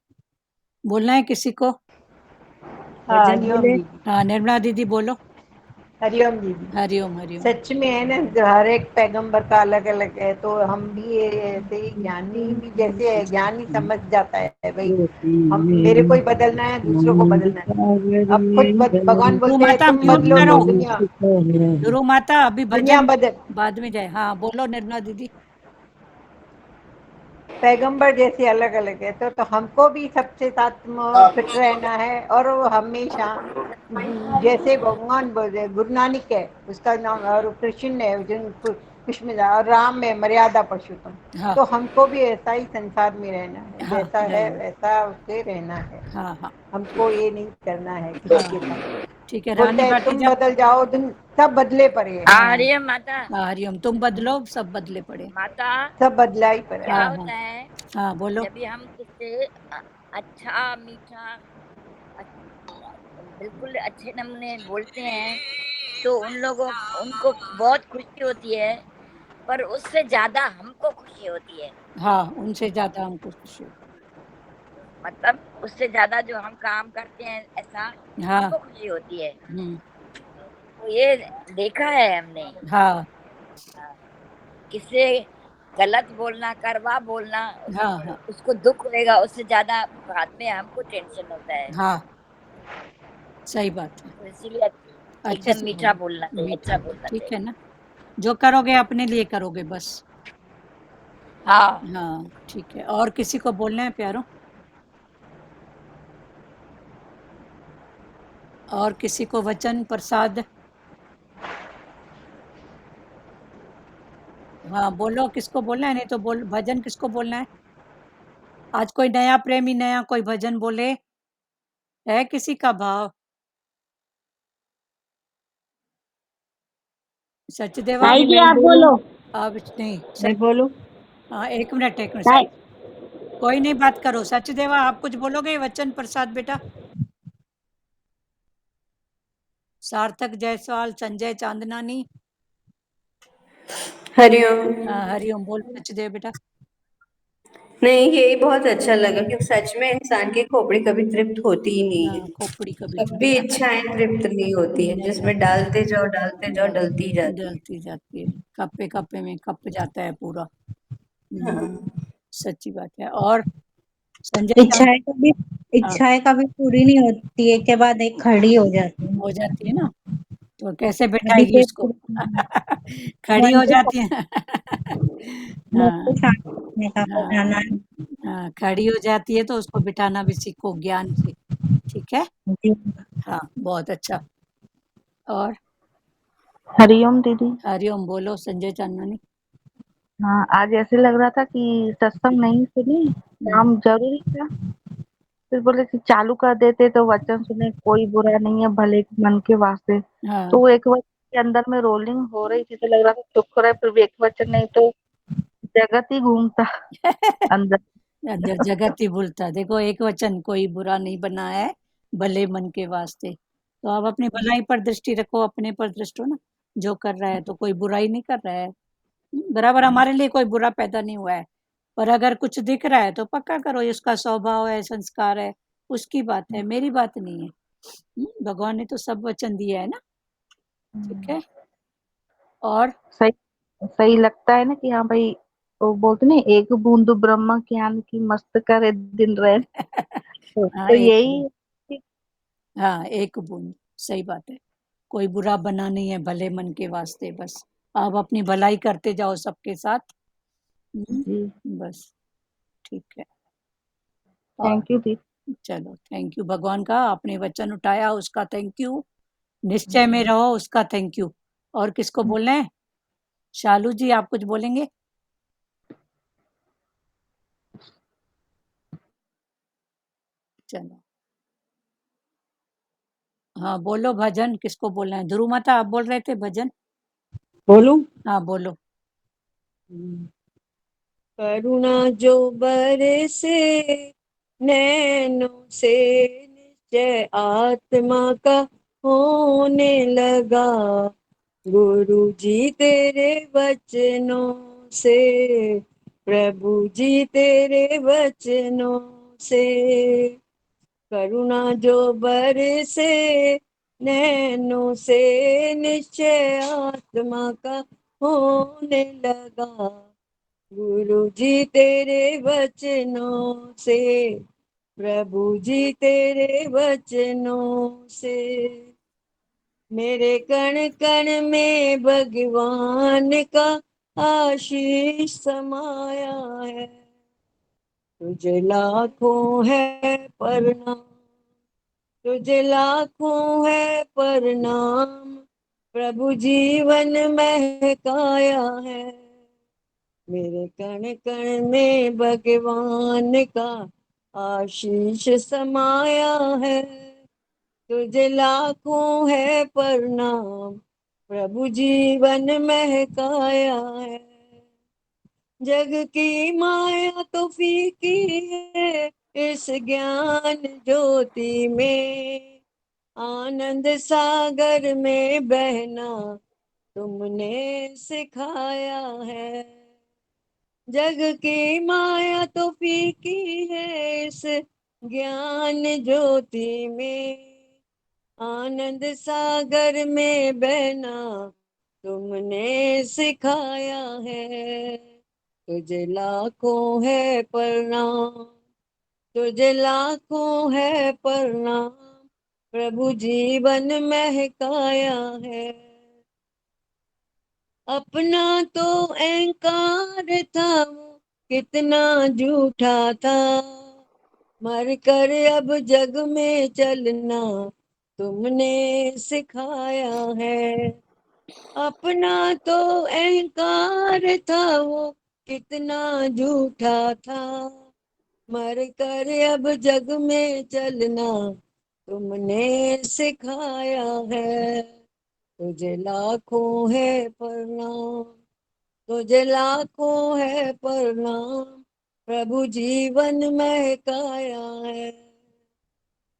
[SPEAKER 1] बोलना है किसी को?
[SPEAKER 7] हाँ,
[SPEAKER 2] भजन
[SPEAKER 7] हरिओम
[SPEAKER 2] बोले।
[SPEAKER 7] दीदी।
[SPEAKER 1] हाँ निर्मला दीदी बोलो।
[SPEAKER 7] हरिओम दीदी।
[SPEAKER 1] हरिओम हरिओम।
[SPEAKER 7] सच में है ना, जो हर एक पैगंबर का अलग अलग है, तो हम भी ये ऐसे ही ज्ञानी भी, जैसे है ज्ञानी समझ जाता है भाई, हम मेरे को ही बदलना है, दूसरों को बदलना है। अब खुद भगवान
[SPEAKER 1] ध्रुव
[SPEAKER 7] बोलते हैं
[SPEAKER 1] माता
[SPEAKER 7] तुम
[SPEAKER 1] म्यूट
[SPEAKER 7] बदलो
[SPEAKER 1] करो।
[SPEAKER 7] तो दुनिया,
[SPEAKER 1] ध्रुव माता अभी
[SPEAKER 7] दुनिया
[SPEAKER 1] भजन
[SPEAKER 7] बदल।
[SPEAKER 1] बाद में जाए। हाँ बोलो निर्मला दीदी।
[SPEAKER 7] पैगंबर जैसे अलग अलग है, तो हमको भी सबसे साथ फिट रहना है, और वो हमेशा जैसे भगवान बोले, गुरु नानक है उसका नाम, और कृष्ण है कृष्ण, और राम है मर्यादा पुरुषोत्तम।
[SPEAKER 1] हाँ
[SPEAKER 7] तो हमको भी ऐसा ही संसार में रहना है,
[SPEAKER 1] हाँ
[SPEAKER 7] जैसा है
[SPEAKER 1] रहना।
[SPEAKER 7] वैसा उससे रहना है।
[SPEAKER 1] हाँ हाँ
[SPEAKER 7] हमको ये नहीं करना है किसी के
[SPEAKER 1] हाँ
[SPEAKER 7] साथ।
[SPEAKER 1] ठीक है,
[SPEAKER 7] बोलते
[SPEAKER 1] रानी
[SPEAKER 7] हैं
[SPEAKER 1] बाटी
[SPEAKER 7] तुम
[SPEAKER 1] जब।
[SPEAKER 7] बदल जाओ, तुम सब बदले पड़े हैं।
[SPEAKER 1] हाँ
[SPEAKER 4] अरे माता,
[SPEAKER 1] हाँ हरिओम, तुम बदलो सब बदले पड़े।
[SPEAKER 4] माता
[SPEAKER 7] सब बदला ही पड़ा
[SPEAKER 4] क्या
[SPEAKER 1] हाँ
[SPEAKER 7] है।
[SPEAKER 1] हाँ
[SPEAKER 4] होता है,
[SPEAKER 1] हाँ बोलो।
[SPEAKER 4] जब भी हम किससे अच्छा मीठा बिल्कुल अच्छे नमूने बोलते हैं, तो उन लोगों उनको बहुत खुशी होती है, पर उससे ज्यादा हमको खुशी होती है।
[SPEAKER 1] हाँ उनसे ज्यादा हमको खुशी होती
[SPEAKER 4] मतलब उससे ज्यादा जो हम काम करते हैं ऐसा,
[SPEAKER 1] है। हाँ
[SPEAKER 4] हमको खुशी होती है।
[SPEAKER 1] हम्म,
[SPEAKER 4] तो ये देखा है हमने।
[SPEAKER 1] हाँ
[SPEAKER 4] हाँ, किससे गलत बोलना, करवा बोलना,
[SPEAKER 1] हाँ हाँ
[SPEAKER 4] उसको दुख होएगा, उससे ज्यादा बाद में हमको टेंशन होता है।
[SPEAKER 1] हाँ सही बात है।
[SPEAKER 4] तो इसीलिए
[SPEAKER 1] अच्छे
[SPEAKER 4] एकदम
[SPEAKER 1] से
[SPEAKER 4] मीठा
[SPEAKER 1] बोलो,
[SPEAKER 4] बोलना चाहिए,
[SPEAKER 1] मीठा
[SPEAKER 4] अच्छा
[SPEAKER 1] बोलो,
[SPEAKER 4] बोलना
[SPEAKER 1] ठीक
[SPEAKER 4] चाहिए।
[SPEAKER 1] है ना। जो करोगे अपने लिए करोगे बस।
[SPEAKER 4] हाँ।
[SPEAKER 1] हाँ ठीक है, और किसी को बोलना है प्यारो? और किसी को वचन प्रसाद? हाँ बोलो, किसको बोलना है? नहीं तो बोल, भजन किसको बोलना है? आज कोई नया प्रेमी, नया कोई भजन बोले, है किसी का भाव? सचदेवा।
[SPEAKER 4] साई जी
[SPEAKER 2] मैं
[SPEAKER 4] आप
[SPEAKER 2] बोलूं?
[SPEAKER 4] बोलो।
[SPEAKER 1] अब नहीं
[SPEAKER 2] मैं
[SPEAKER 1] सच।
[SPEAKER 2] बोलूं?
[SPEAKER 1] हाँ एक मिनट, एक मिनट।
[SPEAKER 4] साई
[SPEAKER 1] कोई नहीं, बात करो। सचदेवा, आप कुछ बोलोगे? वचन प्रसाद बेटा। सार्थक जायसवाल, संजय चांदनानी।
[SPEAKER 8] हरिओम।
[SPEAKER 1] हाँ, हरिओम बोल सचदेव बेटा।
[SPEAKER 8] नहीं, ये बहुत अच्छा लगा कि सच में इंसान की खोपड़ी कभी तृप्त होती ही नहीं
[SPEAKER 1] हाँ,
[SPEAKER 8] है।
[SPEAKER 1] खोपड़ी कभी
[SPEAKER 8] कभी इच्छाएं तृप्त नहीं होती है,
[SPEAKER 1] नहीं
[SPEAKER 8] जिसमें
[SPEAKER 1] होती,
[SPEAKER 8] डालते जाओ डालते जाओ डलती ही जाती है।
[SPEAKER 1] डलती जाती है, कप्पे कप्पे में खप जाता है पूरा।
[SPEAKER 8] हाँ।
[SPEAKER 1] सच्ची बात है। और संजय चांद,
[SPEAKER 9] इच्छाएं कभी
[SPEAKER 1] हाँ,
[SPEAKER 9] इच्छाएं कभी पूरी नहीं होती, एक के बाद एक खड़ी हो जाती है।
[SPEAKER 1] हो जाती है ना, तो कैसे
[SPEAKER 9] कभी
[SPEAKER 1] बैठाएगी
[SPEAKER 9] पेट
[SPEAKER 1] उसको?
[SPEAKER 9] पूरा-
[SPEAKER 1] खड़ी
[SPEAKER 9] मन
[SPEAKER 1] हो
[SPEAKER 9] को
[SPEAKER 1] जाती है।
[SPEAKER 9] मन
[SPEAKER 1] हाँ,
[SPEAKER 9] को शांत रखने का
[SPEAKER 1] हाँ,
[SPEAKER 9] बताना है।
[SPEAKER 1] हाँ, खड़ी हो जाती है तो उसको बिठाना भी सीखो ज्ञान से। ठीक है,
[SPEAKER 9] जी।
[SPEAKER 1] हाँ, बहुत अच्छा। और
[SPEAKER 10] हरिओम दीदी।
[SPEAKER 1] हरिओम बोलो संजय चांदनी।
[SPEAKER 10] हाँ, आज ऐसे लग रहा था कि सत्संग नहीं सुनी,
[SPEAKER 1] हम्म,
[SPEAKER 10] काम जरूरी था। फिर बोले कि चालू कर देते तो वचन सुने, कोई बुरा नहीं है भले के मन के वास्ते। तो
[SPEAKER 1] हाँ।
[SPEAKER 10] वो एक वचन के अंदर में रोलिंग हो रही थी, तो लग रहा था शुक्र है, फिर भी एक वचन नहीं तो जगत ही घूमता अंदर।
[SPEAKER 1] अंदर जगत ही भूलता। देखो, एक वचन, कोई बुरा नहीं बना है भले मन के वास्ते। तो आप अपनी भलाई पर दृष्टि रखो, अपने पर दृष्टि हो ना। जो कर रहा है तो कोई बुराई नहीं कर रहा है। बराबर, हमारे लिए कोई बुरा पैदा नहीं हुआ है। पर अगर कुछ दिख रहा है तो पक्का करो, ये उसका स्वभाव है, संस्कार है, उसकी बात है, मेरी बात नहीं है। भगवान ने तो सब वचन दिया है ना। ठीक है। और
[SPEAKER 10] सही सही लगता है ना कि हाँ भाई, वो बोलते नहीं, एक बूंद ब्रह्म ज्ञान की मस्त करे दिन रहे।
[SPEAKER 1] हाँ,
[SPEAKER 10] तो
[SPEAKER 1] एक बूंद,
[SPEAKER 10] यही।
[SPEAKER 1] हाँ, एक बूंद, सही बात है। कोई बुरा बना नहीं है भले मन के वास्ते, बस आप अपनी भलाई करते जाओ सबके साथ। हम्म,
[SPEAKER 10] जी।
[SPEAKER 1] बस, ठीक है। और
[SPEAKER 10] थैंक यू दीदी।
[SPEAKER 1] चलो, थैंक यू भगवान का, आपने वचन उठाया उसका थैंक यू, निश्चय में रहो उसका थैंक यू। और किसको बोलना है? शालू जी, आप कुछ बोलेंगे? चलो, हाँ बोलो, भजन किसको बोलना है? ध्रुव माता, आप बोल रहे थे भजन।
[SPEAKER 2] बोलूं?
[SPEAKER 1] हाँ बोलो।
[SPEAKER 2] करुणा जो बरसे नैनों से, निश्चय आत्मा का होने लगा। गुरु जी तेरे वचनों से, प्रभु जी तेरे वचनों से, करुणा जो बरसे नैनों से, निश्चय आत्मा का होने लगा। गुरु जी तेरे वचनों से, प्रभु जी तेरे वचनों से, मेरे कण कण में भगवान का आशीष समाया है। तुझे लाखों है प्रणाम, तुझे लाखों है प्रणाम, प्रभु जीवन महकाया है। मेरे कण कण में भगवान का आशीष समाया है। तुझे लाखों है प्रणाम, प्रभु जीवन महकाया है। जग की माया तो फीकी है, इस ज्ञान ज्योति में आनंद सागर में बहना तुमने सिखाया है। जग की माया तो फीकी है, इस ज्ञान ज्योति में आनंद सागर में बहना तुमने सिखाया है। तुझे लाखों है प्रणाम, तुझे लाखों है प्रणाम, प्रभु जीवन महकाया है। अपना तो अहंकार था वो कितना झूठा था, मर कर अब जग में चलना तुमने सिखाया है। अपना तो अहंकार था वो कितना झूठा था, मर कर अब जग में चलना तुमने सिखाया है। तुझे लाखों है प्रणाम, तुझे लाखों है प्रणाम, प्रभु जीवन महकाया है।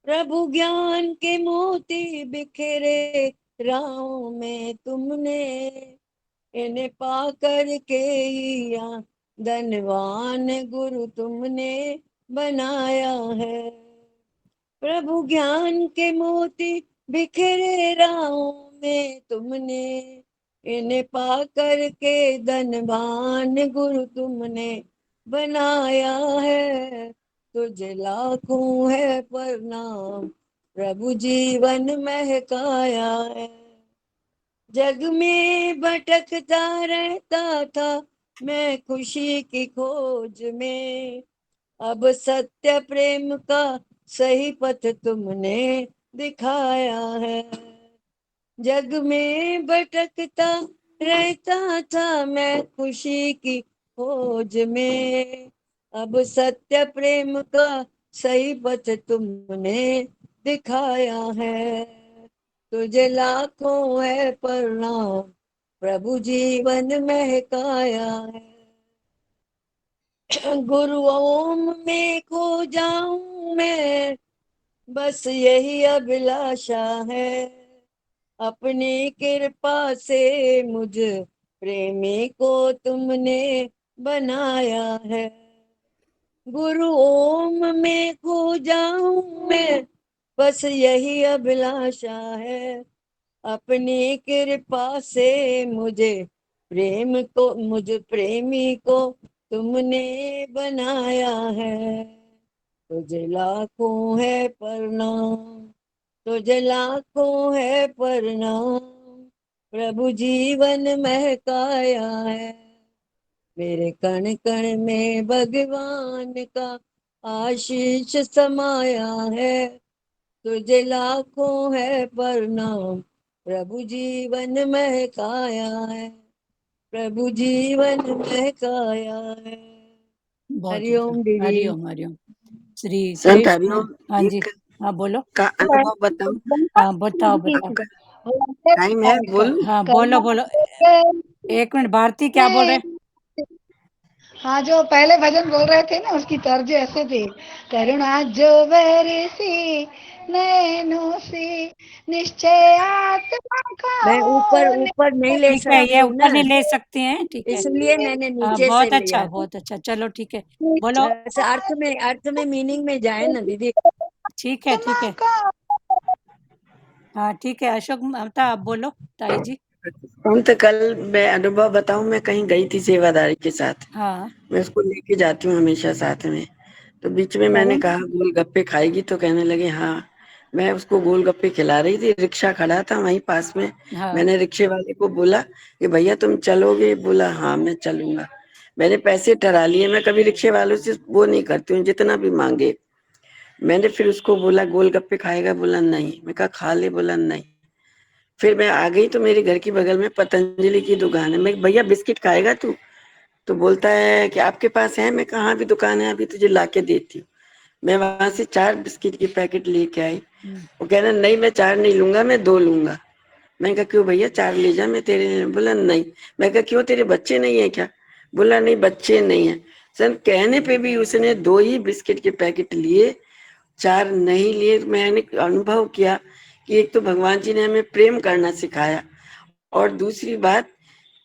[SPEAKER 2] प्रभु ज्ञान के मोती बिखेरे राहों में तुमने, इन्हें पा कर के ही धनवान गुरु तुमने बनाया है। प्रभु ज्ञान के मोती बिखरे राहों में तुमने, इन्हें पा कर के धनवान गुरु तुमने बनाया है। तुझे लाखों है प्रणाम, प्रभु जीवन महकाया है। जग में भटकता रहता था मैं खुशी की खोज में, अब सत्य प्रेम का सही पथ तुमने दिखाया है। जग में भटकता रहता था मैं खुशी की खोज में, अब सत्य प्रेम का सही पथ तुमने दिखाया है। तुझे लाखों है प्रणाम, प्रभु जीवन महकाया है। गुरु ओम में खो जाऊं मैं, बस यही अभिलाषा है। अपनी कृपा से मुझ प्रेमी को तुमने बनाया है। गुरु ओम में खो जाऊं मैं, बस यही अभिलाषा है। अपनी कृपा से मुझ प्रेमी को तुमने बनाया है। तुझे लाखों है प्रणाम, तुझे लाखों है प्रणाम, प्रभु जीवन महकाया है। मेरे कण कण में भगवान का आशीष समाया है। तुझे लाखों है प्रणाम, प्रभु जीवन महकाया है। प्रभु जीवन महकाया है।
[SPEAKER 1] बहुत अच्छा।
[SPEAKER 2] हरिओम दीदी।
[SPEAKER 1] हरिओम हरिओम। श्री
[SPEAKER 6] संत
[SPEAKER 1] कृष्ण।
[SPEAKER 6] हरिओम।
[SPEAKER 1] हाँ जी,
[SPEAKER 6] एक
[SPEAKER 1] हाँ बोलो।
[SPEAKER 6] का अनुभव बताऊं?
[SPEAKER 1] हाँ बताओ बताओ।
[SPEAKER 6] टाइम है, बोलूं?
[SPEAKER 1] हाँ बोलो बोलो। एक मिनट, भारती क्या बोल रहे?
[SPEAKER 3] हाँ, जो पहले भजन बोल रहे थे ना, उसकी तर्ज ऐसे थी। करुणा जो बरसी नैनों से, निश्चय आत्मा
[SPEAKER 2] मैं ऊपर
[SPEAKER 3] को
[SPEAKER 2] ऊपर नहीं ले
[SPEAKER 1] ठीक है,
[SPEAKER 2] सकती
[SPEAKER 1] ये
[SPEAKER 2] हूँ ना,
[SPEAKER 1] ऊपर नहीं ले सकते हैं, ठीक है।
[SPEAKER 2] इसलिए मैंने
[SPEAKER 1] हाँ
[SPEAKER 2] नीचे से
[SPEAKER 1] बहुत अच्छा,
[SPEAKER 2] लिया।
[SPEAKER 1] बहुत अच्छा। चलो ठीक है, बोलो।
[SPEAKER 2] बस अर्थ में मीनिंग में जाए ना दीदी।
[SPEAKER 1] ठीक है ठीक है। हाँ ठीक है, अशोक ममता आप बोलो, ताई जी।
[SPEAKER 6] हम तो कल मैं अनुभव बताऊं, मैं कहीं गई थी सेवादारी के साथ।
[SPEAKER 1] हाँ
[SPEAKER 6] मैं उसको लेके जाती हूँ हमेशा साथ में। तो बीच में मैंने कहा गोलगप्पे खाएगी, तो कहने लगे हाँ। मैं उसको गोलगप्पे खिला रही थी, रिक्शा खड़ा था वहीं पास में।
[SPEAKER 1] हाँ
[SPEAKER 6] मैंने रिक्शे वाले को बोला कि भैया तुम चलोगे? बोला हाँ मैं चलूंगा। मैंने पैसे ठहरा लिए। मैं कभी रिक्शे वालों से वो नहीं करती हूँ, जितना भी मांगे। मैंने फिर उसको बोला गोलगप्पे खाएगा? बोला नहीं। मैं कहा खा ले? बोला नहीं। फिर मैं आ गई तो मेरे घर की बगल में पतंजलि की दुकान है। मैं, भैया बिस्किट खाएगा तू? तो बोलता है कि आपके पास है? मैं कहा हाँ भी दुकान है, अभी तुझे ला के देती हूँ। मैं वहां से 4 बिस्किट के पैकेट लेके आई। वो कह रहा नहीं मैं 4 नहीं लूंगा, मैं 2 लूंगा। मैं कहा क्यों भैया, 4 ले जा, मैं तेरे लिए। बोला नहीं। मैं कहा क्यों, तेरे बच्चे नहीं है क्या? बोला नहीं बच्चे नहीं है। सर कहने पे भी उसने 2 ही बिस्किट के पैकेट लिए, 4 नहीं लिए। मैंने अनुभव किया कि एक तो भगवान जी ने हमें प्रेम करना सिखाया, और दूसरी बात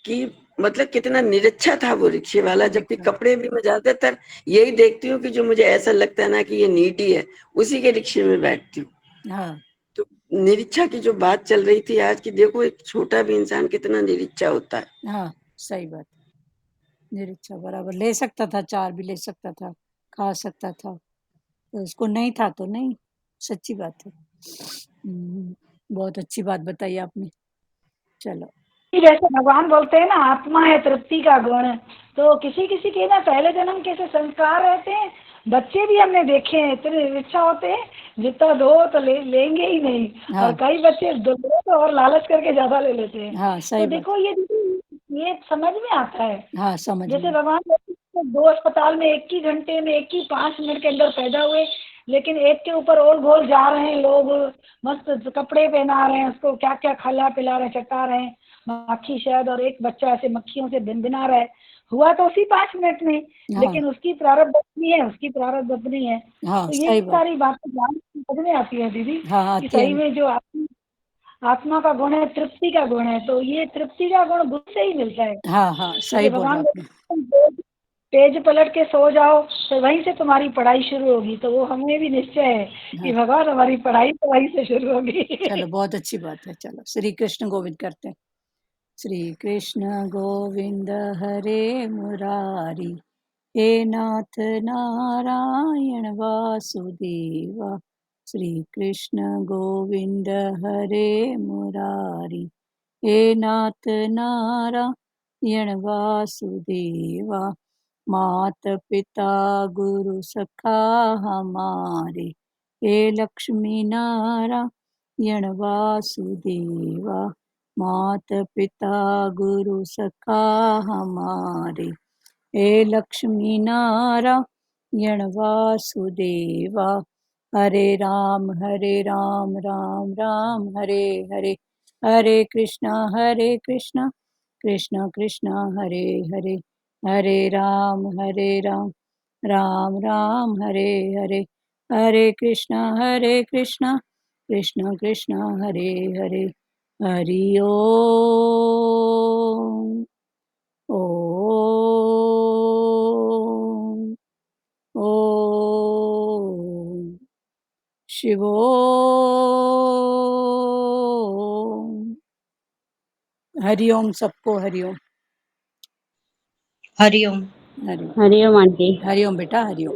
[SPEAKER 6] कि मतलब कितना निरच्छा था वो रिक्शे वाला। जबकि कपड़े भी मैं ज्यादातर यही देखती हूँ कि जो मुझे ऐसा लगता है ना कि ये नीडी है, उसी के रिक्शे में बैठती हूँ।
[SPEAKER 1] हाँ
[SPEAKER 6] तो निरीक्षा की जो बात चल रही थी आज की, देखो एक छोटा भी इंसान कितना निरीक्षा होता है।
[SPEAKER 1] हाँ, सही बात। निरीक्षा बराबर ले सकता था, 4 भी ले सकता था, खा सकता था, तो उसको नहीं था तो नहीं। सच्ची बात है। बहुत अच्छी बात बताई आपने। चलो।
[SPEAKER 3] जैसे भगवान बोलते हैं ना, आत्मा है तृप्ति का गुण। तो किसी किसी के ना पहले जन्म के ऐसे संस्कार रहते हैं। बच्चे भी हमने देखे हैं, इतने इच्छा होते हैं, जितना दो तो लेंगे ही नहीं। और
[SPEAKER 1] हाँ
[SPEAKER 3] कई बच्चे दो तो और लालच करके ज्यादा ले लेते हैं।
[SPEAKER 1] हाँ
[SPEAKER 3] तो
[SPEAKER 1] सही बात।
[SPEAKER 3] देखो ये समझ में आता है।
[SPEAKER 1] हाँ समझ
[SPEAKER 3] जैसे
[SPEAKER 1] में।
[SPEAKER 3] भगवान बोलते हैं, 2 अस्पताल में एक ही घंटे में, एक ही 5 मिनट के अंदर पैदा हुए, लेकिन एक के ऊपर और घोल जा रहे हैं लोग। मस्त कपड़े पहना रहे हैं उसको, क्या क्या खिला पिला रहे हैं, चटा रहे हैं, माखी शहद, और एक बच्चा ऐसे मक्खियों से भिनभिना रहा है। हुआ तो उसी 5 मिनट में,
[SPEAKER 1] हाँ
[SPEAKER 3] लेकिन उसकी प्रारब्ध अपनी है, उसकी प्रारब्ध अपनी है।
[SPEAKER 1] हाँ
[SPEAKER 3] तो ये
[SPEAKER 1] सही बात।
[SPEAKER 3] सारी बातें जान समझ में आती है दीदी,
[SPEAKER 1] हाँ
[SPEAKER 3] कि
[SPEAKER 1] आती है।
[SPEAKER 3] सही में जो आत्मा का गुण है, तृप्ति का गुण है, तो ये तृप्ति का गुण गुरु से ही मिलता है।
[SPEAKER 1] हाँ हाँ सही
[SPEAKER 3] जैसे
[SPEAKER 1] बोला
[SPEAKER 3] भगवान
[SPEAKER 1] आपने।
[SPEAKER 3] बोलते हैं, पेज पलट के सो जाओ तो वहीं से तुम्हारी पढ़ाई शुरू होगी, तो वो हमें भी निश्चय है कि
[SPEAKER 1] हाँ
[SPEAKER 3] भगवान हमारी पढ़ाई तो वहीं से शुरू होगी।
[SPEAKER 1] चलो बहुत अच्छी बात है। चलो श्री कृष्ण गोविंद करते हैं। श्री कृष्ण गोविंद हरे मुरारी, हे नाथ नारायण वासुदेवा। श्री कृष्ण गोविंद हरे मुरारी, हे नाथ नारायण वासुदेवा। मात पिता गुरु सखा हमारे, हे लक्ष्मी नारायण वासुदेवा। मात पिता गुरु सखा हमारे, हे लक्ष्मी नारायण वासुदेवा। हरे राम राम राम हरे हरे, हरे कृष्णा कृष्ण कृष्ण हरे हरे, हरे राम राम राम हरे हरे, हरे कृष्णा कृष्ण कृष्ण हरे हरे। हरि ओम। ओम ओम शिवोम। हरिओम सबको, हरिओम
[SPEAKER 9] हरिओम।
[SPEAKER 1] हरिओम।
[SPEAKER 8] हरिओम आंटी।
[SPEAKER 1] हरिओम बेटा, हरिओम।